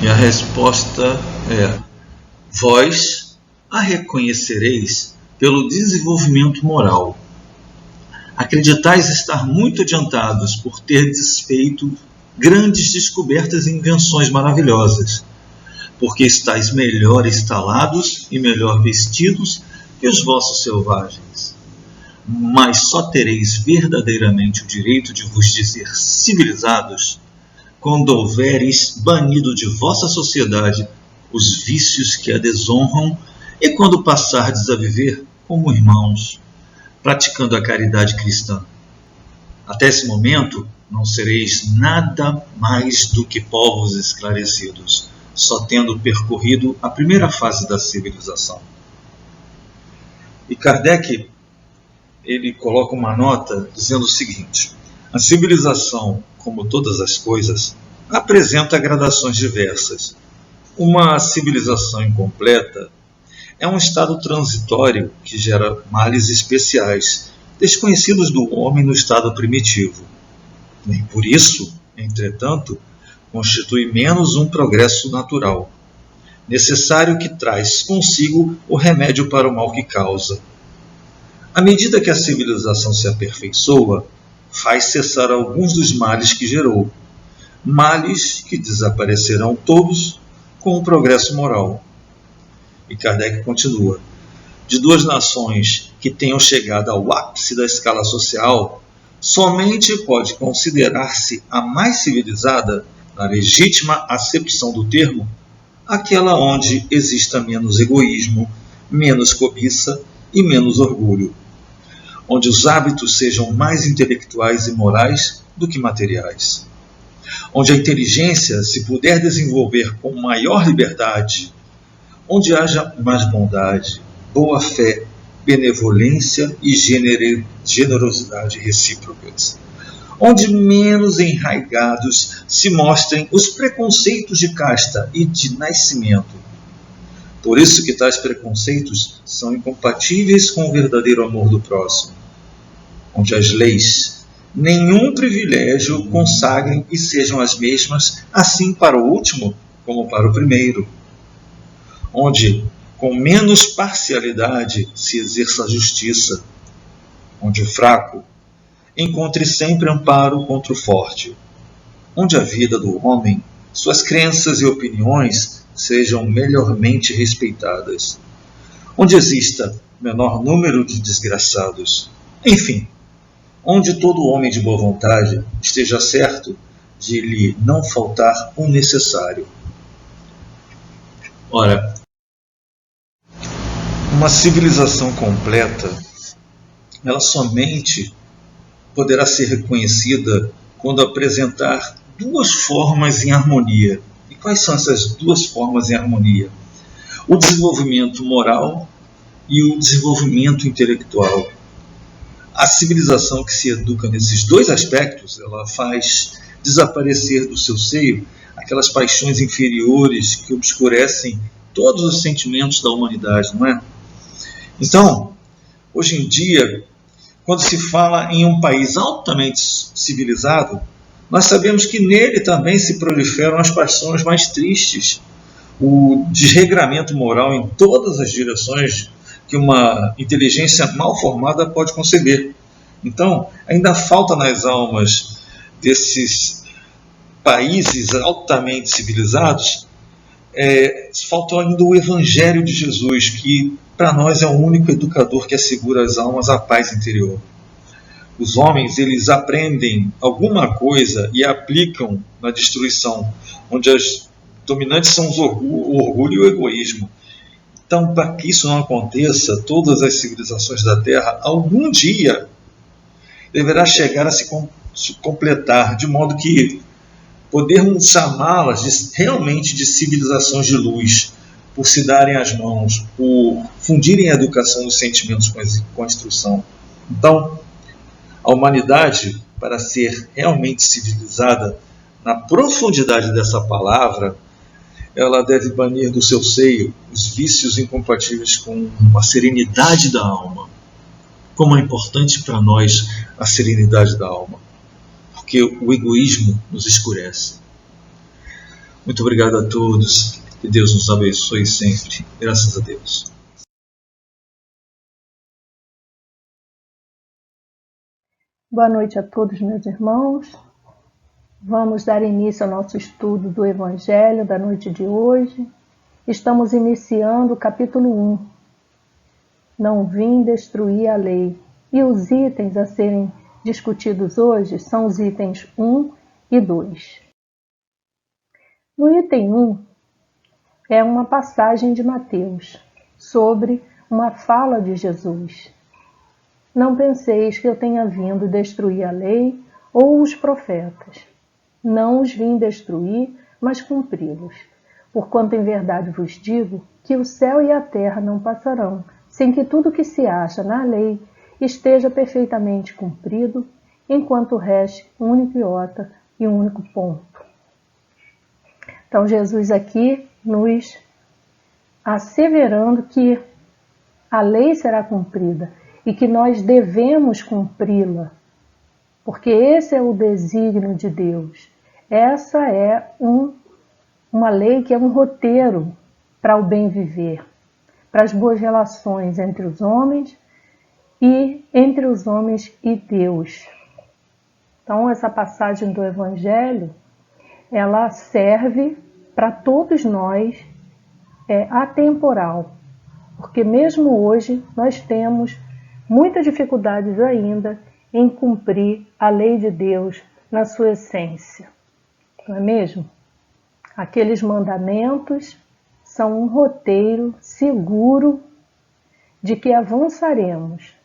E a resposta é: vós a reconhecereis pelo desenvolvimento moral. Acreditais estar muito adiantados por terdes feito grandes descobertas e invenções maravilhosas, porque estáis melhor instalados e melhor vestidos que os vossos selvagens. Mas só tereis verdadeiramente o direito de vos dizer civilizados quando houveres banido de vossa sociedade os vícios que a desonram e quando passardes a viver como irmãos, praticando a caridade cristã. Até esse momento, não sereis nada mais do que povos esclarecidos, só tendo percorrido a primeira fase da civilização. E Kardec, ele coloca uma nota dizendo o seguinte: a civilização, como todas as coisas, apresenta gradações diversas. Uma civilização incompleta é um estado transitório que gera males especiais, desconhecidos do homem no estado primitivo. Nem por isso, entretanto, constitui menos um progresso natural, necessário que traz consigo o remédio para o mal que causa. À medida que a civilização se aperfeiçoa, faz cessar alguns dos males que gerou, males que desaparecerão todos com o progresso moral. E Kardec continua: de duas nações que tenham chegado ao ápice da escala social, somente pode considerar-se a mais civilizada, na legítima acepção do termo, aquela onde exista menos egoísmo, menos cobiça e menos orgulho, onde os hábitos sejam mais intelectuais e morais do que materiais, onde a inteligência se puder desenvolver com maior liberdade, onde haja mais bondade, boa fé, benevolência e generosidade recíprocas, onde menos enraigados se mostrem os preconceitos de casta e de nascimento. Por isso que tais preconceitos são incompatíveis com o verdadeiro amor do próximo, onde as leis nenhum privilégio consagrem e sejam as mesmas, assim para o último como para o primeiro, onde com menos parcialidade se exerça a justiça, onde o fraco encontre sempre amparo contra o forte, onde a vida do homem, suas crenças e opiniões sejam melhormente respeitadas, onde exista menor número de desgraçados, enfim, onde todo homem de boa vontade esteja certo de lhe não faltar o necessário. Ora, uma civilização completa, ela somente poderá ser reconhecida quando apresentar duas formas em harmonia. E quais são essas duas formas em harmonia? O desenvolvimento moral e o desenvolvimento intelectual. A civilização que se educa nesses dois aspectos, ela faz desaparecer do seu seio aquelas paixões inferiores que obscurecem todos os sentimentos da humanidade, não é? Então, hoje em dia, quando se fala em um país altamente civilizado, nós sabemos que nele também se proliferam as paixões mais tristes, o desregramento moral em todas as direções que uma inteligência mal formada pode conceber. Então, ainda falta nas almas desses países altamente civilizados, falta ainda o Evangelho de Jesus, que para nós é o único educador que assegura às almas a paz interior. Os homens, eles aprendem alguma coisa e aplicam na destruição, onde as dominantes são o orgulho e o egoísmo. Então, para que isso não aconteça, todas as civilizações da Terra, algum dia, deverá chegar a se se completar, de modo que podermos chamá-las realmente de civilizações de luz, por se darem as mãos, por fundirem a educação dos sentimentos com a instrução. Então, a humanidade, para ser realmente civilizada, na profundidade dessa palavra, ela deve banir do seu seio os vícios incompatíveis com a serenidade da alma. Como é importante para nós a serenidade da alma, porque o egoísmo nos escurece. Muito obrigado a todos, que Deus nos abençoe sempre, graças a Deus. Boa noite a todos, meus irmãos. Vamos dar início ao nosso estudo do Evangelho da noite de hoje. Estamos iniciando o capítulo 1. Não vim destruir a lei. E os itens a serem discutidos hoje são os itens 1 e 2. No item 1 é uma passagem de Mateus sobre uma fala de Jesus. Não penseis que eu tenha vindo destruir a lei ou os profetas. Não os vim destruir, mas cumpri-los. Porquanto em verdade vos digo que o céu e a terra não passarão, sem que tudo que se acha na lei esteja perfeitamente cumprido, enquanto reste um único iota e um único ponto. Então Jesus aqui nos asseverando que a lei será cumprida e que nós devemos cumpri-la, porque esse é o desígnio de Deus. Essa é uma lei que é um roteiro para o bem viver, para as boas relações entre os homens e entre os homens e Deus. Então, essa passagem do Evangelho, ela serve para todos nós, é atemporal, porque mesmo hoje nós temos muitas dificuldades ainda em cumprir a lei de Deus na sua essência, não é mesmo? Aqueles mandamentos são um roteiro seguro de que avançaremos.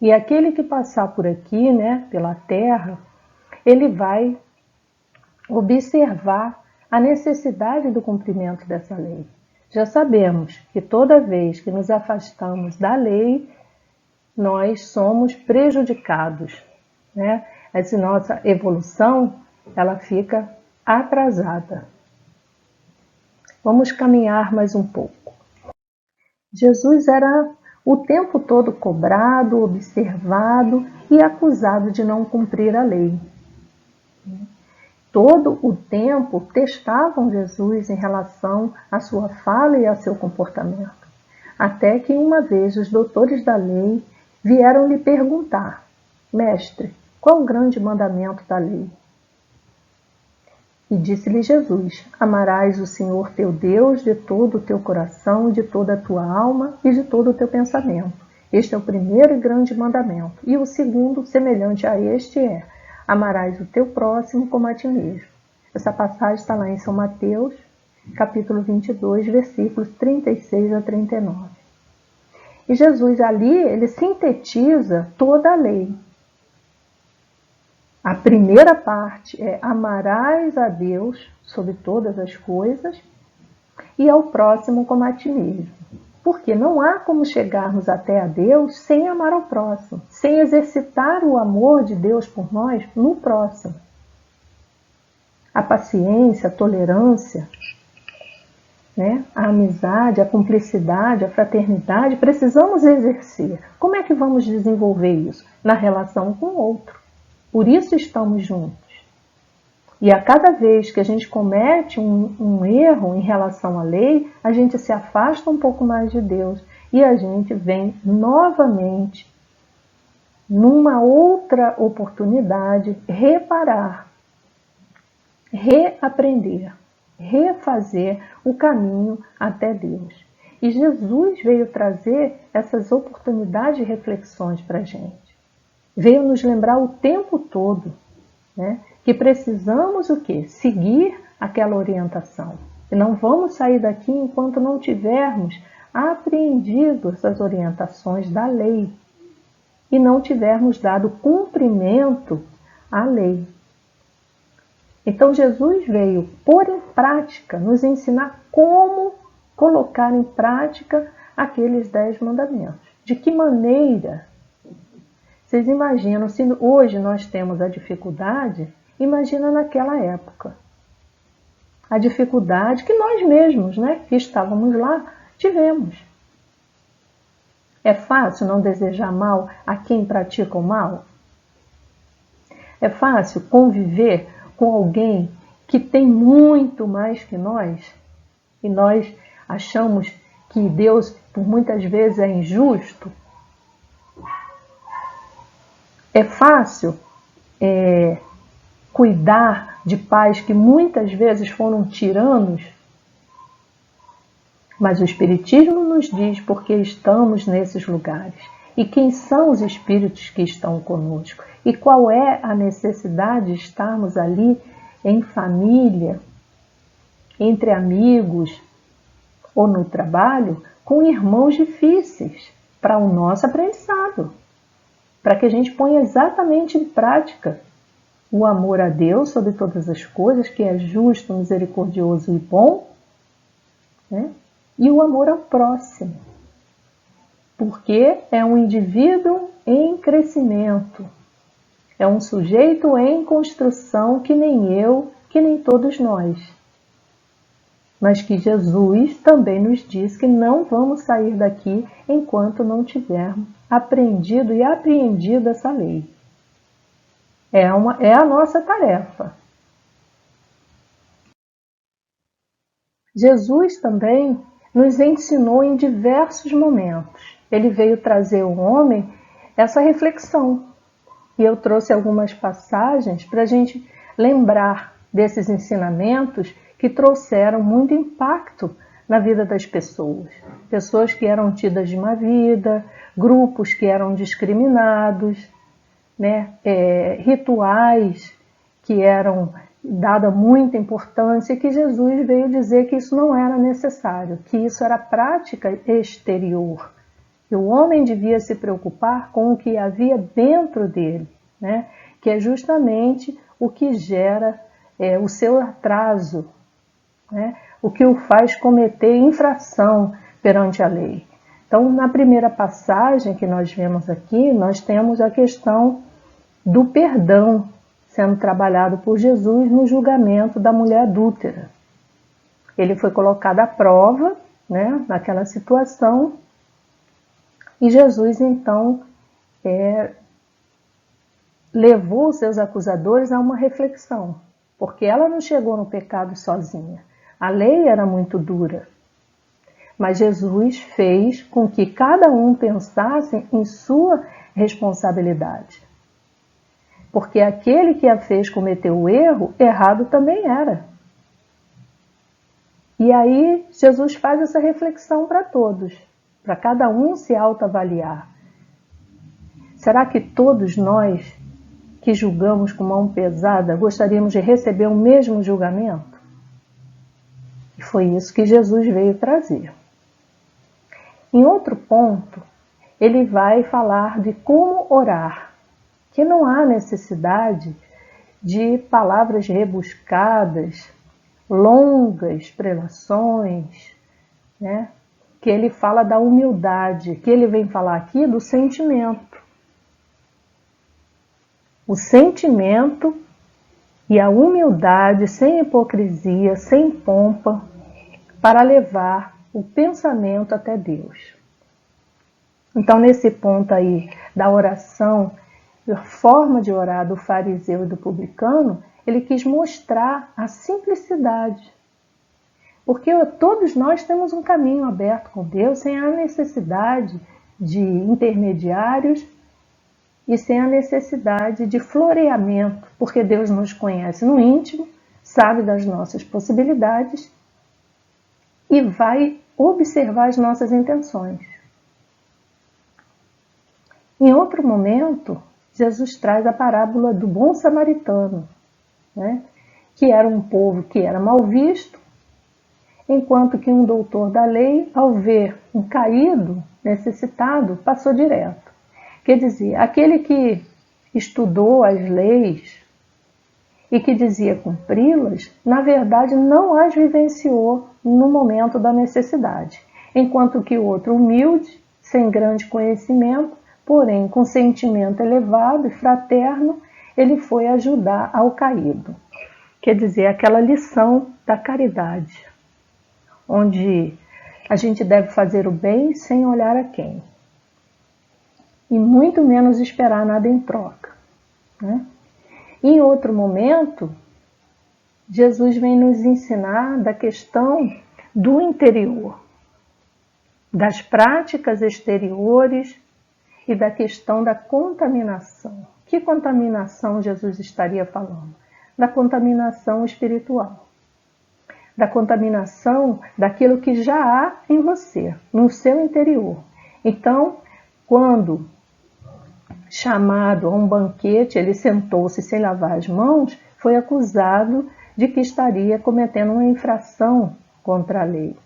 E aquele que passar por aqui, pela terra, ele vai observar a necessidade do cumprimento dessa lei. Já sabemos que toda vez que nos afastamos da lei, nós somos prejudicados, Essa nossa evolução, ela fica atrasada. Vamos caminhar mais um pouco. Jesus era o tempo todo cobrado, observado e acusado de não cumprir a lei. Todo o tempo testavam Jesus em relação à sua fala e ao seu comportamento. Até que uma vez os doutores da lei vieram lhe perguntar: Mestre, qual o grande mandamento da lei? E disse-lhe Jesus: Amarás o Senhor teu Deus de todo o teu coração, de toda a tua alma e de todo o teu pensamento. Este é o primeiro e grande mandamento. E o segundo, semelhante a este, é: amarás o teu próximo como a ti mesmo. Essa passagem está lá em São Mateus, capítulo 22, versículos 36 a 39. E Jesus ali, ele sintetiza toda a lei. A primeira parte é: amarás a Deus sobre todas as coisas e ao próximo como a ti mesmo. Porque não há como chegarmos até a Deus sem amar ao próximo, sem exercitar o amor de Deus por nós no próximo. A paciência, a tolerância, a amizade, a cumplicidade, a fraternidade, precisamos exercer. Como é que vamos desenvolver isso? Na relação com o outro. Por isso estamos juntos. E a cada vez que a gente comete um erro em relação à lei, a gente se afasta um pouco mais de Deus e a gente vem novamente, numa outra oportunidade, reparar, reaprender, refazer o caminho até Deus. E Jesus veio trazer essas oportunidades de reflexões para a gente. Veio nos lembrar o tempo todo, que precisamos o quê? Seguir aquela orientação. E não vamos sair daqui enquanto não tivermos apreendido essas orientações da lei e não tivermos dado cumprimento a lei. Então Jesus veio pôr em prática, nos ensinar como colocar em prática aqueles 10 mandamentos. De que maneira? Vocês imaginam, se hoje nós temos a dificuldade, imagina naquela época. A dificuldade que nós mesmos, que estávamos lá, tivemos. É fácil não desejar mal a quem pratica o mal? É fácil conviver com alguém que tem muito mais que nós? E nós achamos que Deus, por muitas vezes, é injusto? É fácil cuidar de pais que muitas vezes foram tiranos? Mas o Espiritismo nos diz porque estamos nesses lugares. E quem são os espíritos que estão conosco? E qual é a necessidade de estarmos ali em família, entre amigos ou no trabalho, com irmãos difíceis, para o nosso aprendizado, para que a gente ponha exatamente em prática o amor a Deus sobre todas as coisas, que é justo, misericordioso e bom, e o amor ao próximo, porque é um indivíduo em crescimento, é um sujeito em construção que nem eu, que nem todos nós. Mas que Jesus também nos diz que não vamos sair daqui enquanto não tivermos aprendido e apreendido essa lei. É a nossa tarefa. Jesus também nos ensinou em diversos momentos. Ele veio trazer ao homem essa reflexão. E eu trouxe algumas passagens para a gente lembrar desses ensinamentos que trouxeram muito impacto na vida das pessoas. Pessoas que eram tidas de má vida, grupos que eram discriminados, rituais que eram dada muita importância, e que Jesus veio dizer que isso não era necessário, que isso era prática exterior. E o homem devia se preocupar com o que havia dentro dele, que é justamente o que gera o seu atraso, o que o faz cometer infração perante a lei. Então, na primeira passagem que nós vemos aqui, nós temos a questão do perdão sendo trabalhado por Jesus no julgamento da mulher adúltera. Ele foi colocado à prova, naquela situação, e Jesus, então, levou os seus acusadores a uma reflexão, porque ela não chegou no pecado sozinha. A lei era muito dura, mas Jesus fez com que cada um pensasse em sua responsabilidade. Porque aquele que a fez cometer o erro, errado também era. E aí Jesus faz essa reflexão para todos, para cada um se autoavaliar. Será que todos nós que julgamos com mão pesada gostaríamos de receber o mesmo julgamento? E foi isso que Jesus veio trazer. Em outro ponto, ele vai falar de como orar, que não há necessidade de palavras rebuscadas, longas prelações, que ele fala da humildade, que ele vem falar aqui do sentimento. O sentimento e a humildade sem hipocrisia, sem pompa, para levar o pensamento até Deus. Então, nesse ponto aí da oração, a forma de orar do fariseu e do publicano, ele quis mostrar a simplicidade. Porque todos nós temos um caminho aberto com Deus, sem a necessidade de intermediários e sem a necessidade de floreamento, porque Deus nos conhece no íntimo, sabe das nossas possibilidades e vai observar as nossas intenções. Em outro momento, Jesus traz a parábola do bom samaritano, que era um povo que era mal visto, enquanto que um doutor da lei, ao ver um caído, necessitado, passou direto. Quer dizer, aquele que estudou as leis, e que dizia cumpri-las, na verdade não as vivenciou no momento da necessidade, enquanto que o outro humilde, sem grande conhecimento, porém com sentimento elevado e fraterno, ele foi ajudar ao caído. Quer dizer, aquela lição da caridade, onde a gente deve fazer o bem sem olhar a quem, e muito menos esperar nada em troca, né? Em outro momento, Jesus vem nos ensinar da questão do interior, das práticas exteriores e da questão da contaminação. Que contaminação Jesus estaria falando? Da contaminação espiritual, da contaminação daquilo que já há em você, no seu interior. Então, quando chamado a um banquete, ele sentou-se sem lavar as mãos, foi acusado de que estaria cometendo uma infração contra a lei,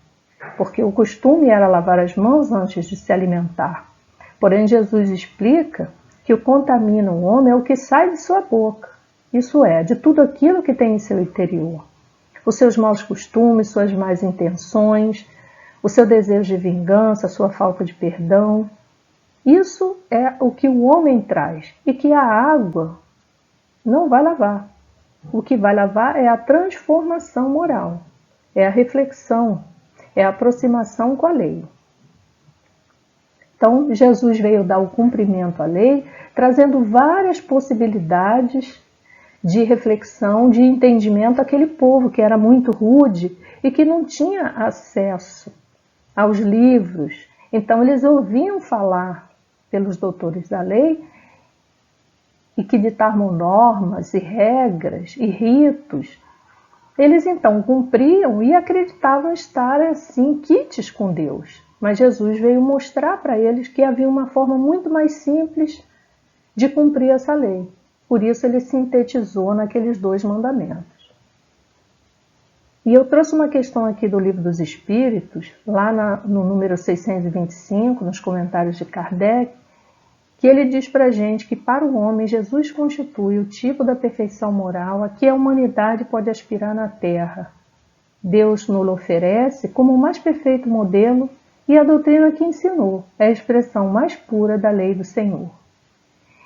porque o costume era lavar as mãos antes de se alimentar. Porém, Jesus explica que o que contamina o homem é o que sai de sua boca, isso é, de tudo aquilo que tem em seu interior. Os seus maus costumes, suas más intenções, o seu desejo de vingança, a sua falta de perdão. Isso é o que o homem traz e que a água não vai lavar. O que vai lavar é a transformação moral, é a reflexão, é a aproximação com a lei. Então, Jesus veio dar o cumprimento à lei, trazendo várias possibilidades de reflexão, de entendimento àquele povo que era muito rude e que não tinha acesso aos livros. Então, eles ouviam falar pelos doutores da lei e que ditavam normas e regras e ritos. Eles então cumpriam e acreditavam estar assim quites com Deus. Mas Jesus veio mostrar para eles que havia uma forma muito mais simples de cumprir essa lei. Por isso ele sintetizou naqueles 2 mandamentos. E eu trouxe uma questão aqui do Livro dos Espíritos, lá no número 625, nos comentários de Kardec, que ele diz para a gente que para o homem Jesus constitui o tipo da perfeição moral a que a humanidade pode aspirar na Terra. Deus nos oferece como o mais perfeito modelo e a doutrina que ensinou é a expressão mais pura da lei do Senhor.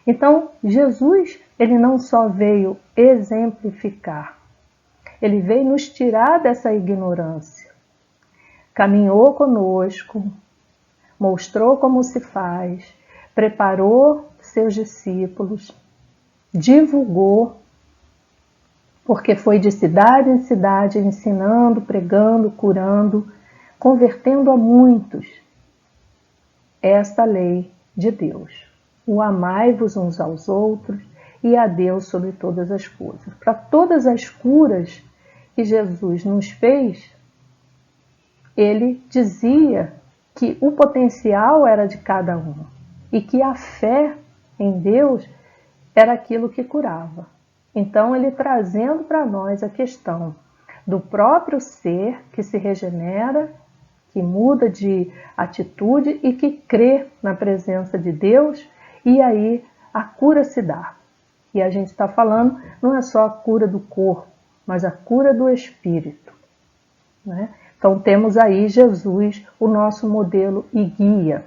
Então, Jesus, ele não só veio exemplificar, ele veio nos tirar dessa ignorância. Caminhou conosco, mostrou como se faz, preparou seus discípulos, divulgou, porque foi de cidade em cidade ensinando, pregando, curando, convertendo a muitos esta lei de Deus. O amai-vos uns aos outros e a Deus sobre todas as coisas. Para todas as curas que Jesus nos fez, ele dizia que o potencial era de cada um e que a fé em Deus era aquilo que curava. Então, ele trazendo para nós a questão do próprio ser que se regenera, que muda de atitude e que crê na presença de Deus, e aí a cura se dá. E a gente está falando, não é só a cura do corpo, mas a cura do espírito, né? Então temos aí Jesus, o nosso modelo e guia.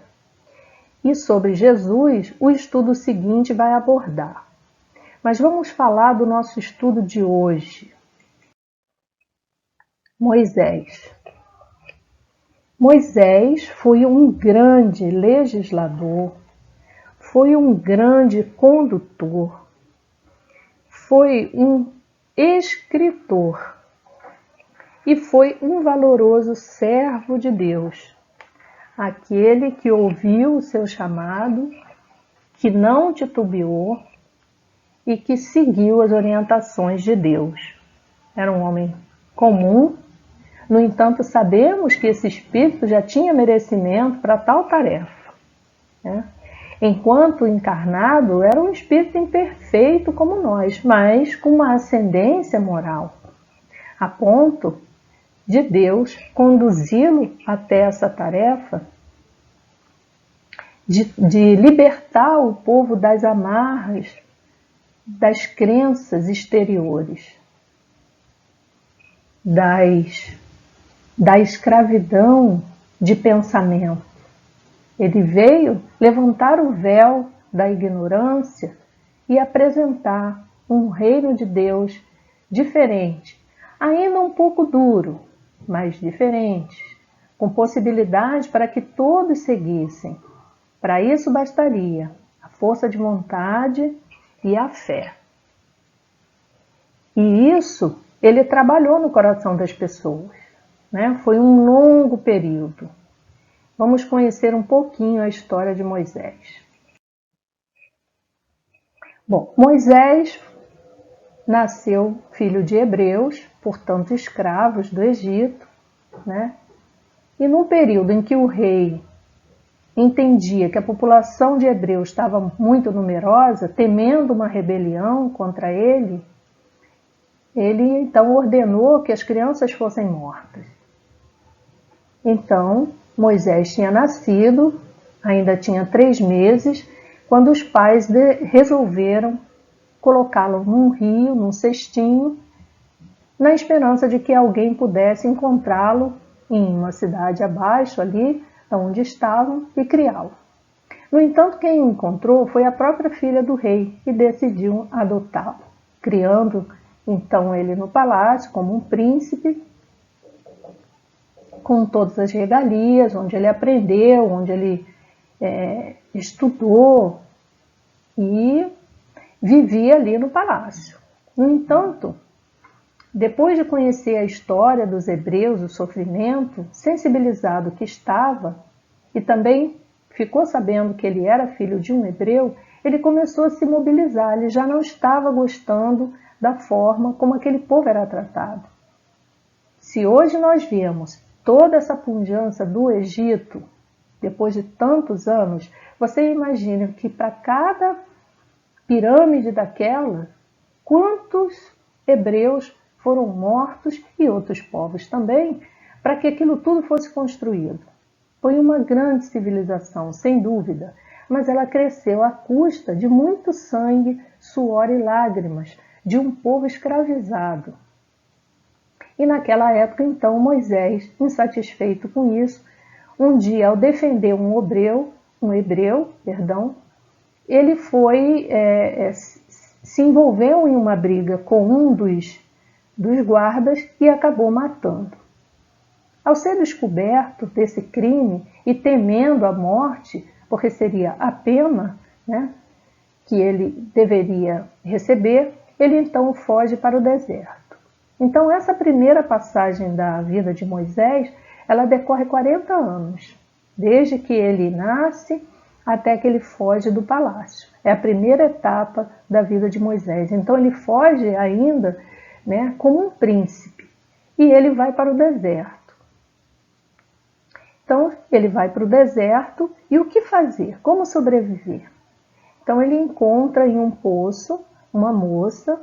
E sobre Jesus, o estudo seguinte vai abordar. Mas vamos falar do nosso estudo de hoje. Moisés. Moisés foi um grande legislador, foi um grande condutor, foi um escritor e foi um valoroso servo de Deus, aquele que ouviu o seu chamado, que não titubeou e que seguiu as orientações de Deus. Era um homem comum, no entanto sabemos que esse espírito já tinha merecimento para tal tarefa, né? Enquanto encarnado, era um espírito imperfeito como nós, mas com uma ascendência moral, a ponto de Deus conduzi-lo até essa tarefa de libertar o povo das amarras das crenças exteriores, da escravidão de pensamento. Ele veio levantar o véu da ignorância e apresentar um reino de Deus diferente, ainda um pouco duro, mas diferente, com possibilidade para que todos seguissem. Para isso bastaria a força de vontade e a fé. E isso ele trabalhou no coração das pessoas, né? Foi um longo período. Vamos conhecer um pouquinho a história de Moisés. Bom, Moisés nasceu filho de hebreus, portanto escravos do Egito, né? E num período em que o rei entendia que a população de hebreus estava muito numerosa, temendo uma rebelião contra ele, ele então ordenou que as crianças fossem mortas. Então, Moisés tinha nascido, ainda tinha 3 meses, quando os pais resolveram colocá-lo num rio, num cestinho, na esperança de que alguém pudesse encontrá-lo em uma cidade abaixo, ali onde estavam, e criá-lo. No entanto, quem o encontrou foi a própria filha do rei, e decidiu adotá-lo, criando então ele no palácio como um príncipe, com todas as regalias, onde ele aprendeu, onde ele estudou e vivia ali no palácio. No entanto, depois de conhecer a história dos hebreus, o sofrimento, sensibilizado que estava, e também ficou sabendo que ele era filho de um hebreu, ele começou a se mobilizar, ele já não estava gostando da forma como aquele povo era tratado. Se hoje nós vemos toda essa pujança do Egito, depois de tantos anos, você imagina que para cada pirâmide daquela, quantos hebreus foram mortos e outros povos também, para que aquilo tudo fosse construído. Foi uma grande civilização, sem dúvida, mas ela cresceu à custa de muito sangue, suor e lágrimas de um povo escravizado. E naquela época, então, Moisés, insatisfeito com isso, um dia, ao defender um hebreu, ele foi, se envolveu em uma briga com um dos guardas e acabou matando. Ao ser descoberto desse crime e temendo a morte, porque seria a pena, né, que ele deveria receber, ele então foge para o deserto. Então essa primeira passagem da vida de Moisés, ela decorre 40 anos, desde que ele nasce até que ele foge do palácio. É a primeira etapa da vida de Moisés. Então ele foge ainda, né, como um príncipe, e ele vai para o deserto. Então ele vai para o deserto, e o que fazer? Como sobreviver? Então ele encontra em um poço uma moça,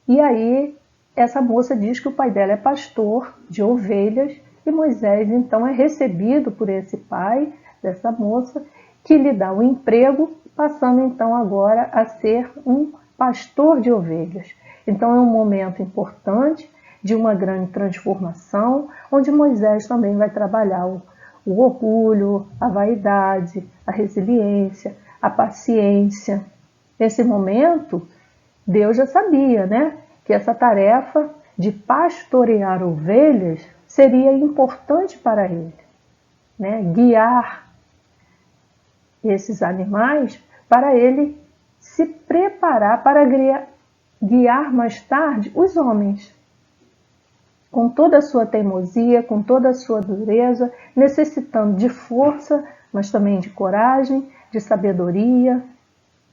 e aí essa moça diz que o pai dela é pastor de ovelhas, e Moisés então é recebido por esse pai dessa moça, que lhe dá um emprego, passando então agora a ser um pastor de ovelhas. Então é um momento importante de uma grande transformação, onde Moisés também vai trabalhar o orgulho, a vaidade, a resiliência, a paciência. Nesse momento, Deus já sabia, né, que essa tarefa de pastorear ovelhas seria importante para ele, né, guiar esses animais para ele se preparar para guiar mais tarde os homens, com toda a sua teimosia, com toda a sua dureza, necessitando de força, mas também de coragem, de sabedoria,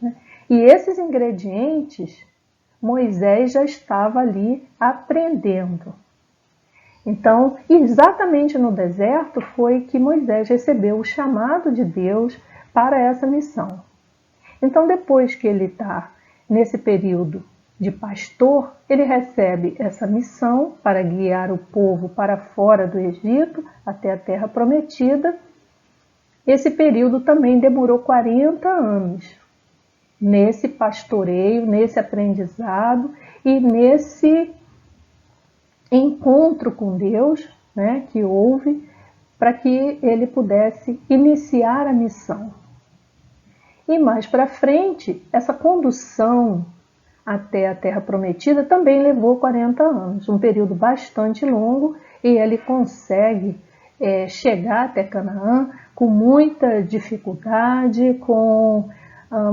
né? E esses ingredientes, Moisés já estava ali aprendendo. Então, exatamente no deserto foi que Moisés recebeu o chamado de Deus para essa missão. Então, depois que ele está nesse período de pastor, ele recebe essa missão para guiar o povo para fora do Egito, até a terra prometida. Esse período também demorou 40 anos, nesse pastoreio, nesse aprendizado e nesse encontro com Deus, né, que houve, para que ele pudesse iniciar a missão. E mais para frente, essa condução até a Terra Prometida também levou 40 anos, um período bastante longo, e ele consegue chegar até Canaã com muita dificuldade, com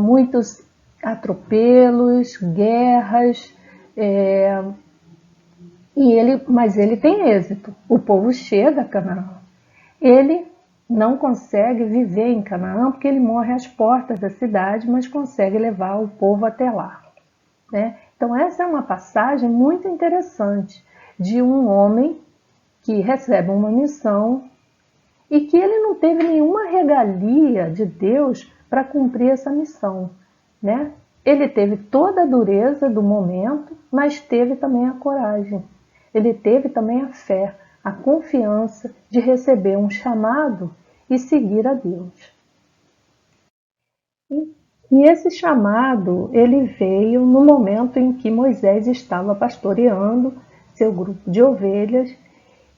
muitos atropelos, guerras, mas ele tem êxito. O povo chega a Canaã. Ele não consegue viver em Canaã porque ele morre às portas da cidade, mas consegue levar o povo até lá, né? Então essa é uma passagem muito interessante de um homem que recebe uma missão e que ele não teve nenhuma regalia de Deus para cumprir essa missão, né? Ele teve toda a dureza do momento, mas teve também a coragem. Ele teve também a fé, a confiança de receber um chamado e seguir a Deus. E esse chamado, ele veio no momento em que Moisés estava pastoreando seu grupo de ovelhas.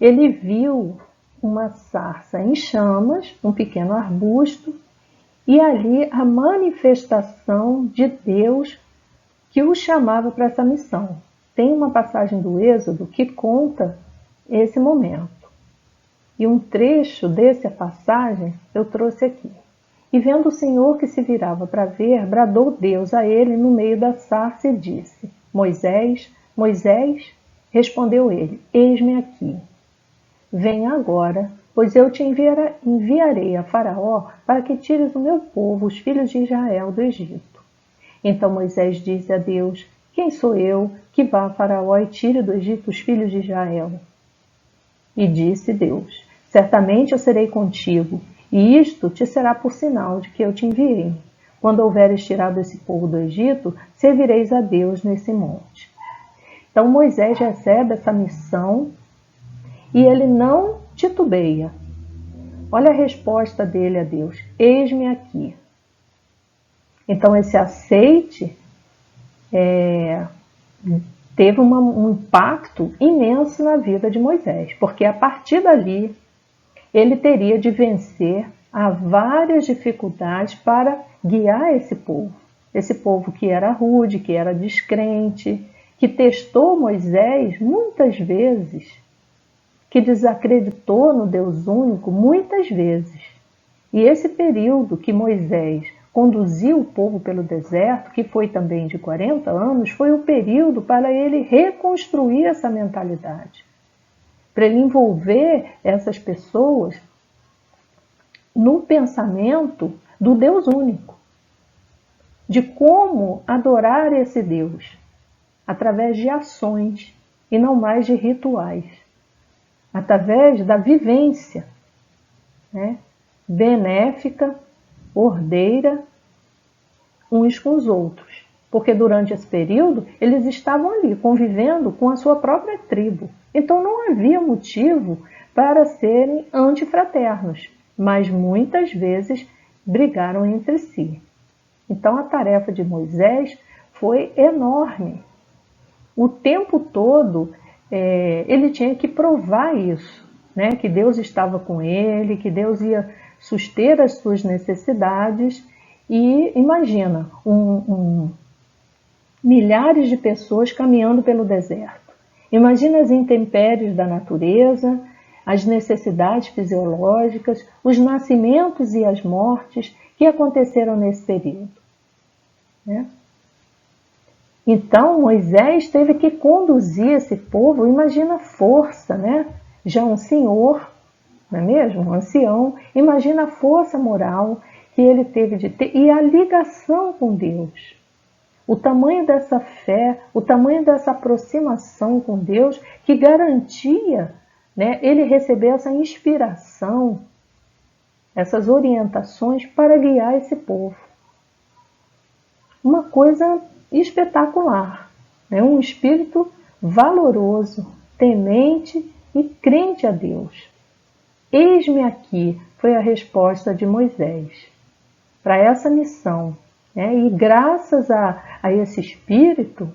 Ele viu uma sarça em chamas, um pequeno arbusto, e ali a manifestação de Deus que o chamava para essa missão. Tem uma passagem do Êxodo que conta esse momento. E um trecho dessa passagem eu trouxe aqui. E vendo o Senhor que se virava para ver, bradou Deus a ele no meio da sarça e disse: Moisés, Moisés, respondeu ele: Eis-me aqui. Venha agora, pois eu te enviarei a Faraó para que tires o meu povo, os filhos de Israel, do Egito. Então Moisés disse a Deus: Quem sou eu que vá a Faraó e tire do Egito os filhos de Israel? E disse Deus: Certamente eu serei contigo, e isto te será por sinal de que eu te enviei. Quando houveres tirado esse povo do Egito, servireis a Deus nesse monte. Então Moisés recebe essa missão e ele não titubeia. Olha a resposta dele a Deus: Eis-me aqui. Então esse aceite teve um impacto imenso na vida de Moisés, porque a partir dali ele teria de vencer a várias dificuldades para guiar esse povo que era rude, que era descrente, que testou Moisés muitas vezes, que desacreditou no Deus único muitas vezes. E esse período que Moisés conduziu o povo pelo deserto, que foi também de 40 anos, foi o período para ele reconstruir essa mentalidade, para ele envolver essas pessoas no pensamento do Deus único, de como adorar esse Deus, através de ações e não mais de rituais, através da vivência, né, benéfica, ordeira, uns com os outros. Porque durante esse período eles estavam ali convivendo com a sua própria tribo. Então não havia motivo para serem antifraternos, mas muitas vezes brigaram entre si. Então a tarefa de Moisés foi enorme. O tempo todo ele tinha que provar isso, né? Que Deus estava com ele, que Deus ia suster as suas necessidades. E imagina, milhares de pessoas caminhando pelo deserto. Imagina as intempéries da natureza, as necessidades fisiológicas, os nascimentos e as mortes que aconteceram nesse período, né? Então Moisés teve que conduzir esse povo. Imagina a força, né? Já um senhor, não é mesmo? Um ancião. Imagina a força moral que ele teve de ter e a ligação com Deus. O tamanho dessa fé, o tamanho dessa aproximação com Deus que garantia, né, ele receber essa inspiração, essas orientações para guiar esse povo. Uma coisa espetacular, né? Um espírito valoroso, temente e crente a Deus. Eis-me aqui foi a resposta de Moisés para essa missão né? E graças a esse Espírito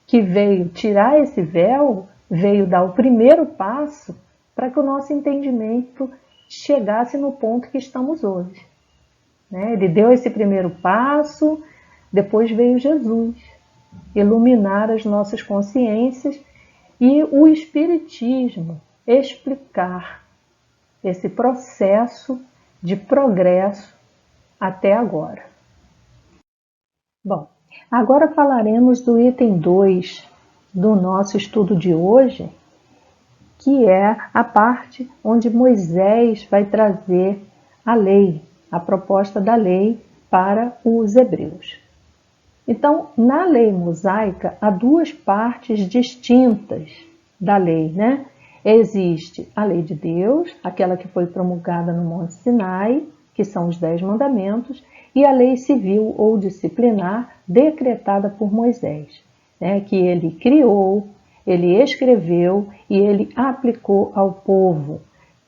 que veio tirar esse véu, veio dar o primeiro passo para que o nosso entendimento chegasse no ponto que estamos hoje, né? Ele deu esse primeiro passo, depois veio Jesus iluminar as nossas consciências e o Espiritismo explicar esse processo de progresso até agora. Bom, agora falaremos do item 2 do nosso estudo de hoje, que é a parte onde Moisés vai trazer a lei, a proposta da lei para os hebreus. Então, na lei mosaica, há duas partes distintas da lei, né? Existe a lei de Deus, aquela que foi promulgada no Monte Sinai, que são os 10 mandamentos, e a lei civil ou disciplinar decretada por Moisés, né? Que ele criou, ele escreveu e ele aplicou ao povo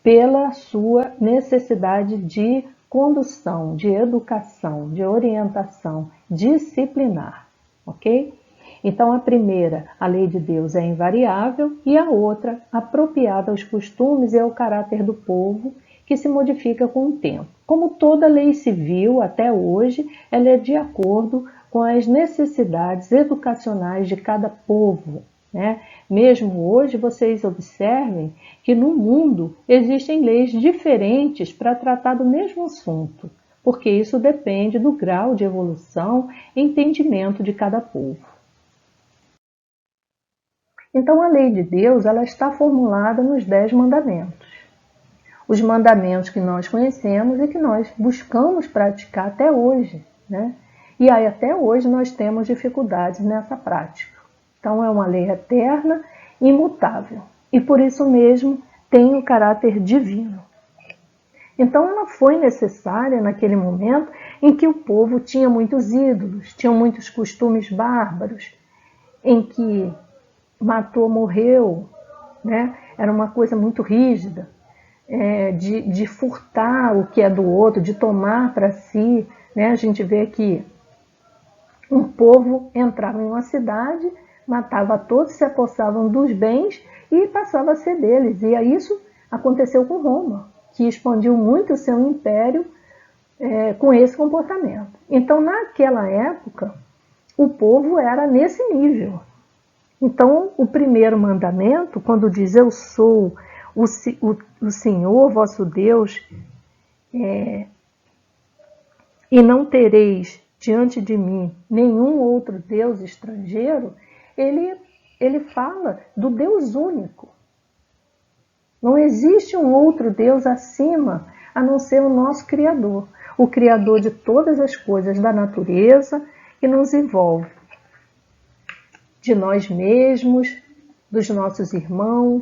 pela sua necessidade de condução, de educação, de orientação, disciplinar, ok? Então, a primeira, a lei de Deus, é invariável e a outra, apropriada aos costumes e ao caráter do povo, que se modifica com o tempo. Como toda lei civil, até hoje, ela é de acordo com as necessidades educacionais de cada povo, né? Mesmo hoje, vocês observem que no mundo existem leis diferentes para tratar do mesmo assunto, porque isso depende do grau de evolução e entendimento de cada povo. Então, a lei de Deus, ela está formulada nos 10 mandamentos. Os mandamentos que nós conhecemos e que nós buscamos praticar até hoje, né? E aí, até hoje, nós temos dificuldades nessa prática. Então, é uma lei eterna, imutável. E por isso mesmo tem o caráter divino. Então, ela foi necessária naquele momento em que o povo tinha muitos ídolos, tinha muitos costumes bárbaros, em que matou, morreu, né? Era uma coisa muito rígida, de furtar o que é do outro, de tomar para si, né? A gente vê que um povo entrava em uma cidade, matava todos, se apossavam dos bens e passava a ser deles. E isso aconteceu com Roma, que expandiu muito o seu império com esse comportamento. Então, naquela época, o povo era nesse nível. Então, o primeiro mandamento, quando diz eu sou o Senhor vosso Deus, e não tereis diante de mim nenhum outro Deus estrangeiro, ele fala do Deus único. Não existe um outro Deus acima, a não ser o nosso Criador, o Criador de todas as coisas da natureza que nos envolve, de nós mesmos, dos nossos irmãos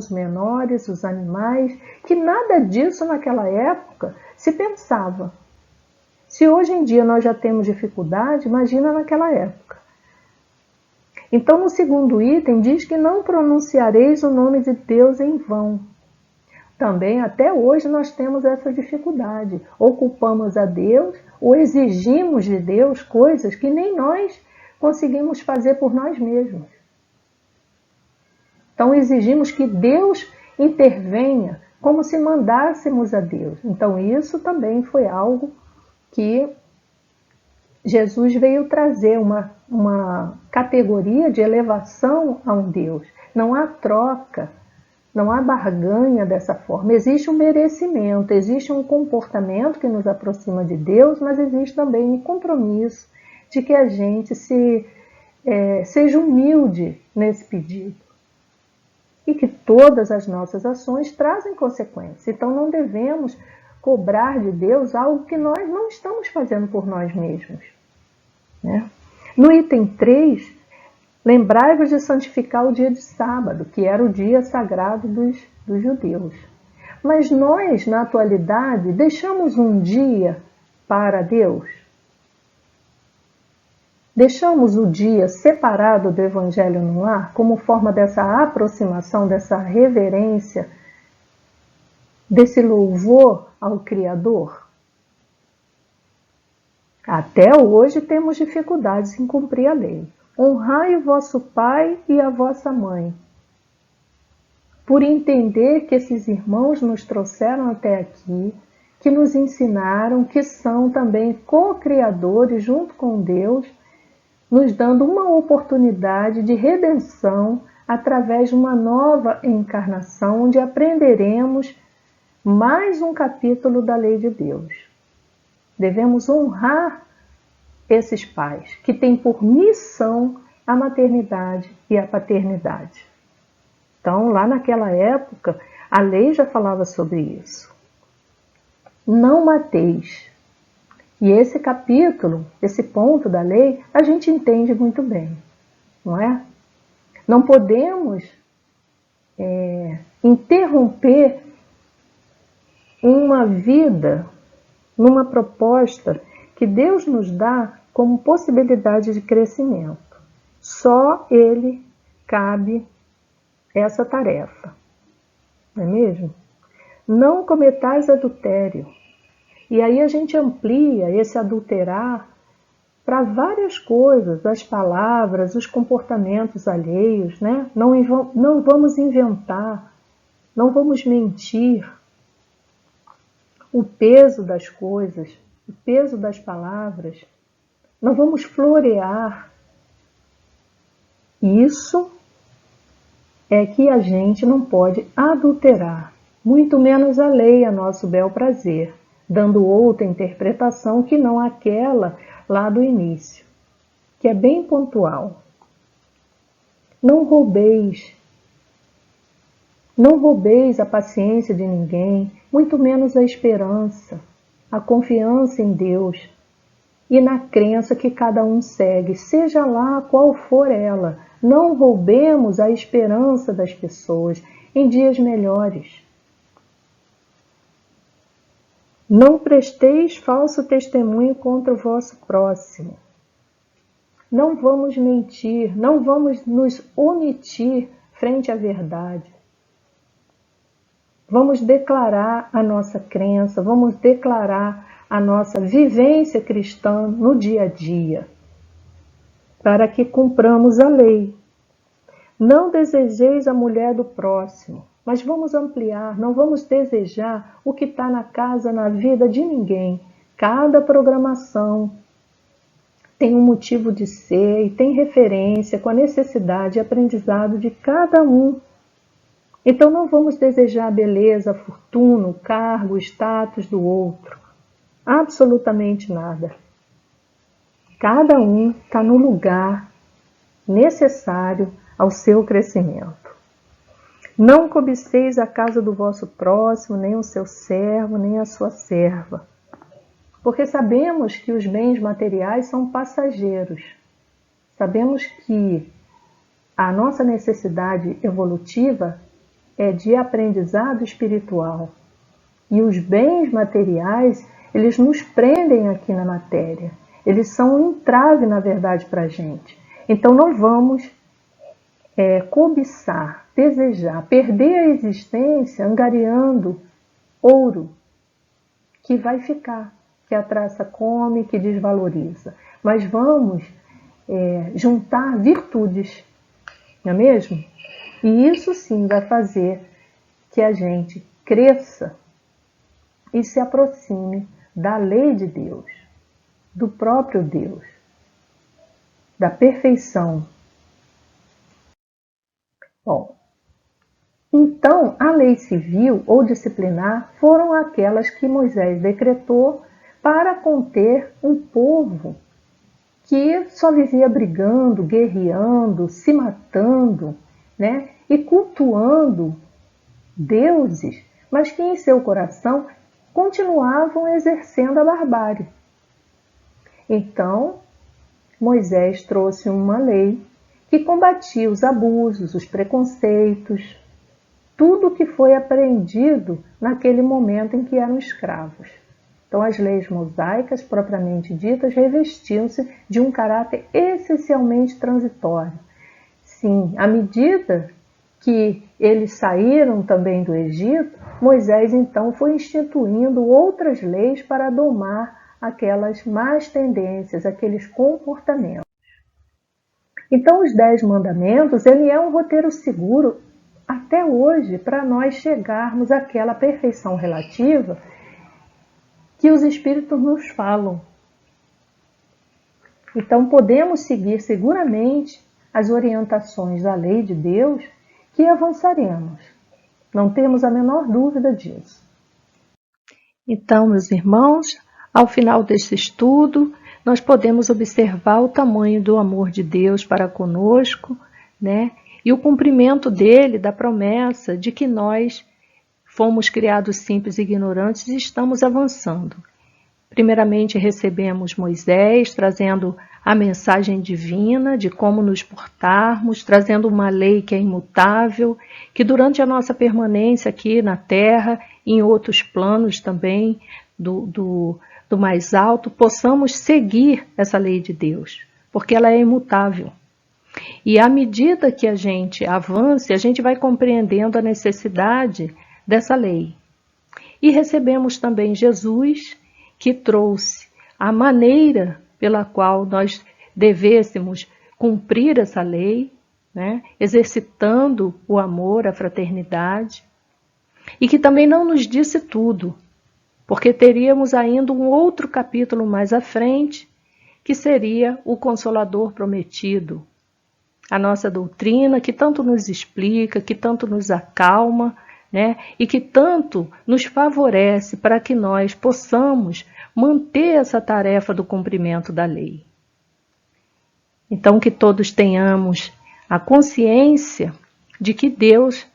menores, os animais, que nada disso naquela época se pensava. Se hoje em dia nós já temos dificuldade, imagina naquela época. Então, no segundo item, diz que não pronunciareis o nome de Deus em vão. Também, até hoje, nós temos essa dificuldade. Ou culpamos a Deus, ou exigimos de Deus coisas que nem nós conseguimos fazer por nós mesmos. Então, exigimos que Deus intervenha como se mandássemos a Deus. Então, isso também foi algo que Jesus veio trazer uma categoria de elevação a um Deus. Não há troca, não há barganha dessa forma. Existe um merecimento, existe um comportamento que nos aproxima de Deus, mas existe também um compromisso de que a gente seja humilde nesse pedido. E que todas as nossas ações trazem consequências. Então não devemos cobrar de Deus algo que nós não estamos fazendo por nós mesmos, né? No item 3, lembrai-vos de santificar o dia de sábado, que era o dia sagrado dos judeus. Mas nós, na atualidade, deixamos um dia para Deus? Deixamos o dia separado do Evangelho no lar como forma dessa aproximação, dessa reverência, desse louvor ao Criador? Até hoje temos dificuldades em cumprir a lei. Honrai o vosso pai e a vossa mãe. Por entender que esses irmãos nos trouxeram até aqui, que nos ensinaram, que são também co-criadores junto com Deus, nos dando uma oportunidade de redenção através de uma nova encarnação, onde aprenderemos mais um capítulo da lei de Deus. Devemos honrar esses pais, que têm por missão a maternidade e a paternidade. Então, lá naquela época, a lei já falava sobre isso. Não mateis. E esse capítulo, esse ponto da lei, a gente entende muito bem, não é? Não podemos interromper uma vida numa proposta que Deus nos dá como possibilidade de crescimento. Só Ele cabe essa tarefa, não é mesmo? Não cometais adultério. E aí a gente amplia esse adulterar para várias coisas, as palavras, os comportamentos alheios, né? Não vamos inventar, não vamos mentir. O peso das coisas, o peso das palavras, não vamos florear. Isso é que a gente não pode adulterar, muito menos a lei a nosso bel prazer, dando outra interpretação que não aquela lá do início, que é bem pontual. Não roubeis a paciência de ninguém, muito menos a esperança, a confiança em Deus e na crença que cada um segue, seja lá qual for ela. Não roubemos a esperança das pessoas em dias melhores. Não presteis falso testemunho contra o vosso próximo. Não vamos mentir, não vamos nos omitir frente à verdade. Vamos declarar a nossa crença, vamos declarar a nossa vivência cristã no dia a dia, para que cumpramos a lei. Não desejeis a mulher do próximo. Mas vamos ampliar, não vamos desejar o que está na casa, na vida de ninguém. Cada programação tem um motivo de ser e tem referência com a necessidade e aprendizado de cada um. Então não vamos desejar a beleza, a fortuna, o cargo, o status do outro. Absolutamente nada. Cada um está no lugar necessário ao seu crescimento. Não cobiceis a casa do vosso próximo, nem o seu servo, nem a sua serva. Porque sabemos que os bens materiais são passageiros. Sabemos que a nossa necessidade evolutiva é de aprendizado espiritual. E os bens materiais, eles nos prendem aqui na matéria. Eles são um entrave, na verdade, para a gente. Então não vamos cobiçar, desejar, perder a existência angariando ouro que vai ficar, que a traça come, que desvaloriza. Mas vamos juntar virtudes, não é mesmo? E isso sim vai fazer que a gente cresça e se aproxime da lei de Deus, do próprio Deus, da perfeição. Bom, então a lei civil ou disciplinar foram aquelas que Moisés decretou para conter um povo que só vivia brigando, guerreando, se matando, né? E cultuando deuses, mas que em seu coração continuavam exercendo a barbárie. Então, Moisés trouxe uma lei que combatia os abusos, os preconceitos, tudo que foi aprendido naquele momento em que eram escravos. Então, as leis mosaicas, propriamente ditas, revestiam-se de um caráter essencialmente transitório. Sim, à medida que eles saíram também do Egito, Moisés então foi instituindo outras leis para domar aquelas más tendências, aqueles comportamentos. Então, os 10 mandamentos, ele é um roteiro seguro até hoje para nós chegarmos àquela perfeição relativa que os Espíritos nos falam. Então, podemos seguir seguramente as orientações da lei de Deus que avançaremos. Não temos a menor dúvida disso. Então, meus irmãos, ao final deste estudo, nós podemos observar o tamanho do amor de Deus para conosco, né? E o cumprimento dele, da promessa de que nós fomos criados simples e ignorantes e estamos avançando. Primeiramente recebemos Moisés, trazendo a mensagem divina de como nos portarmos, trazendo uma lei que é imutável, que durante a nossa permanência aqui na Terra, em outros planos também do mais alto, possamos seguir essa lei de Deus, porque ela é imutável. E à medida que a gente avance, a gente vai compreendendo a necessidade dessa lei. E recebemos também Jesus, que trouxe a maneira pela qual nós devêssemos cumprir essa lei, né? Exercitando o amor, a fraternidade, e que também não nos disse tudo, porque teríamos ainda um outro capítulo mais à frente, que seria o Consolador Prometido, a nossa doutrina que tanto nos explica, que tanto nos acalma, né? E que tanto nos favorece para que nós possamos manter essa tarefa do cumprimento da lei. Então, que todos tenhamos a consciência de que Deus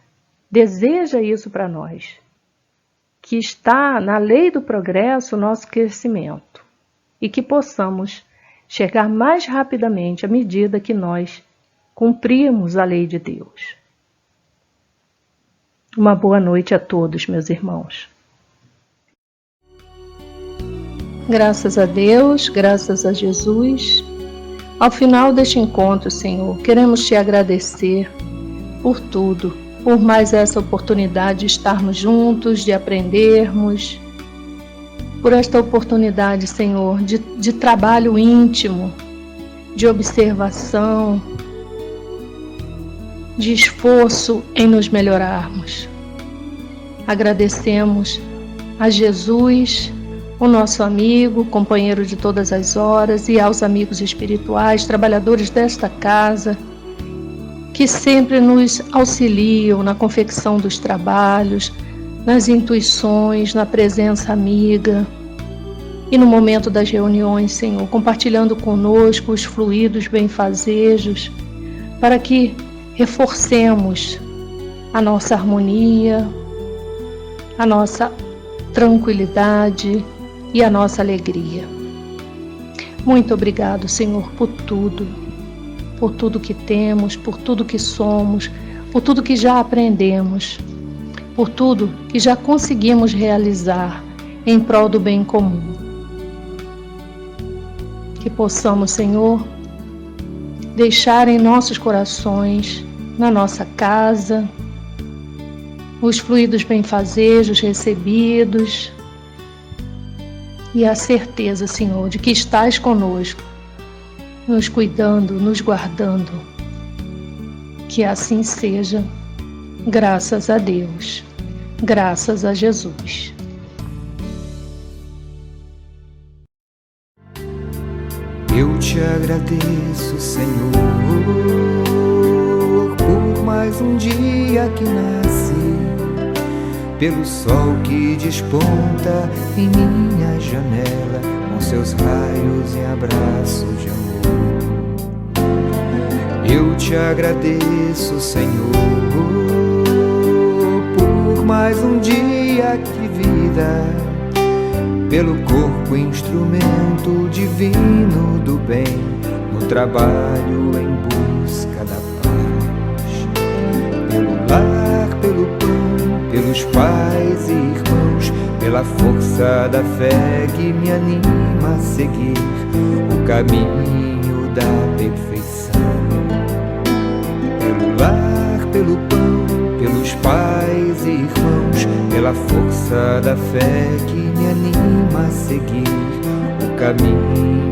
deseja isso para nós, que está na lei do progresso o nosso crescimento e que possamos chegar mais rapidamente à medida que nós cumprirmos a lei de Deus. Uma boa noite a todos, meus irmãos. Graças a Deus, graças a Jesus, ao final deste encontro, Senhor, queremos te agradecer por tudo, por mais essa oportunidade de estarmos juntos, de aprendermos, por esta oportunidade, Senhor, de trabalho íntimo, de observação, de esforço em nos melhorarmos. Agradecemos a Jesus, o nosso amigo, companheiro de todas as horas, e aos amigos espirituais, trabalhadores desta casa, que sempre nos auxiliam na confecção dos trabalhos, nas intuições, na presença amiga e no momento das reuniões, Senhor, compartilhando conosco os fluidos benfazejos, para que reforcemos a nossa harmonia, a nossa tranquilidade e a nossa alegria. Muito obrigado, Senhor, por tudo que temos, por tudo que somos, por tudo que já aprendemos, por tudo que já conseguimos realizar em prol do bem comum. Que possamos, Senhor, deixar em nossos corações, na nossa casa, os fluidos benfazejos recebidos e a certeza, Senhor, de que estás conosco, nos cuidando, nos guardando. Que assim seja, graças a Deus, graças a Jesus. Eu te agradeço, Senhor, por mais um dia que nasce, pelo sol que desponta em minha janela, com seus raios e abraços de amor. Eu te agradeço, Senhor, por mais um dia de vida, pelo corpo instrumento divino do bem, no trabalho em busca da paz, pelo lar, pelo pão, pelos pais e irmãos, pela força da fé que me anima a seguir o caminho da perfeição, pelo lar, pelo pão, pelos pais e irmãos, pela força da fé que me anima a seguir o caminho.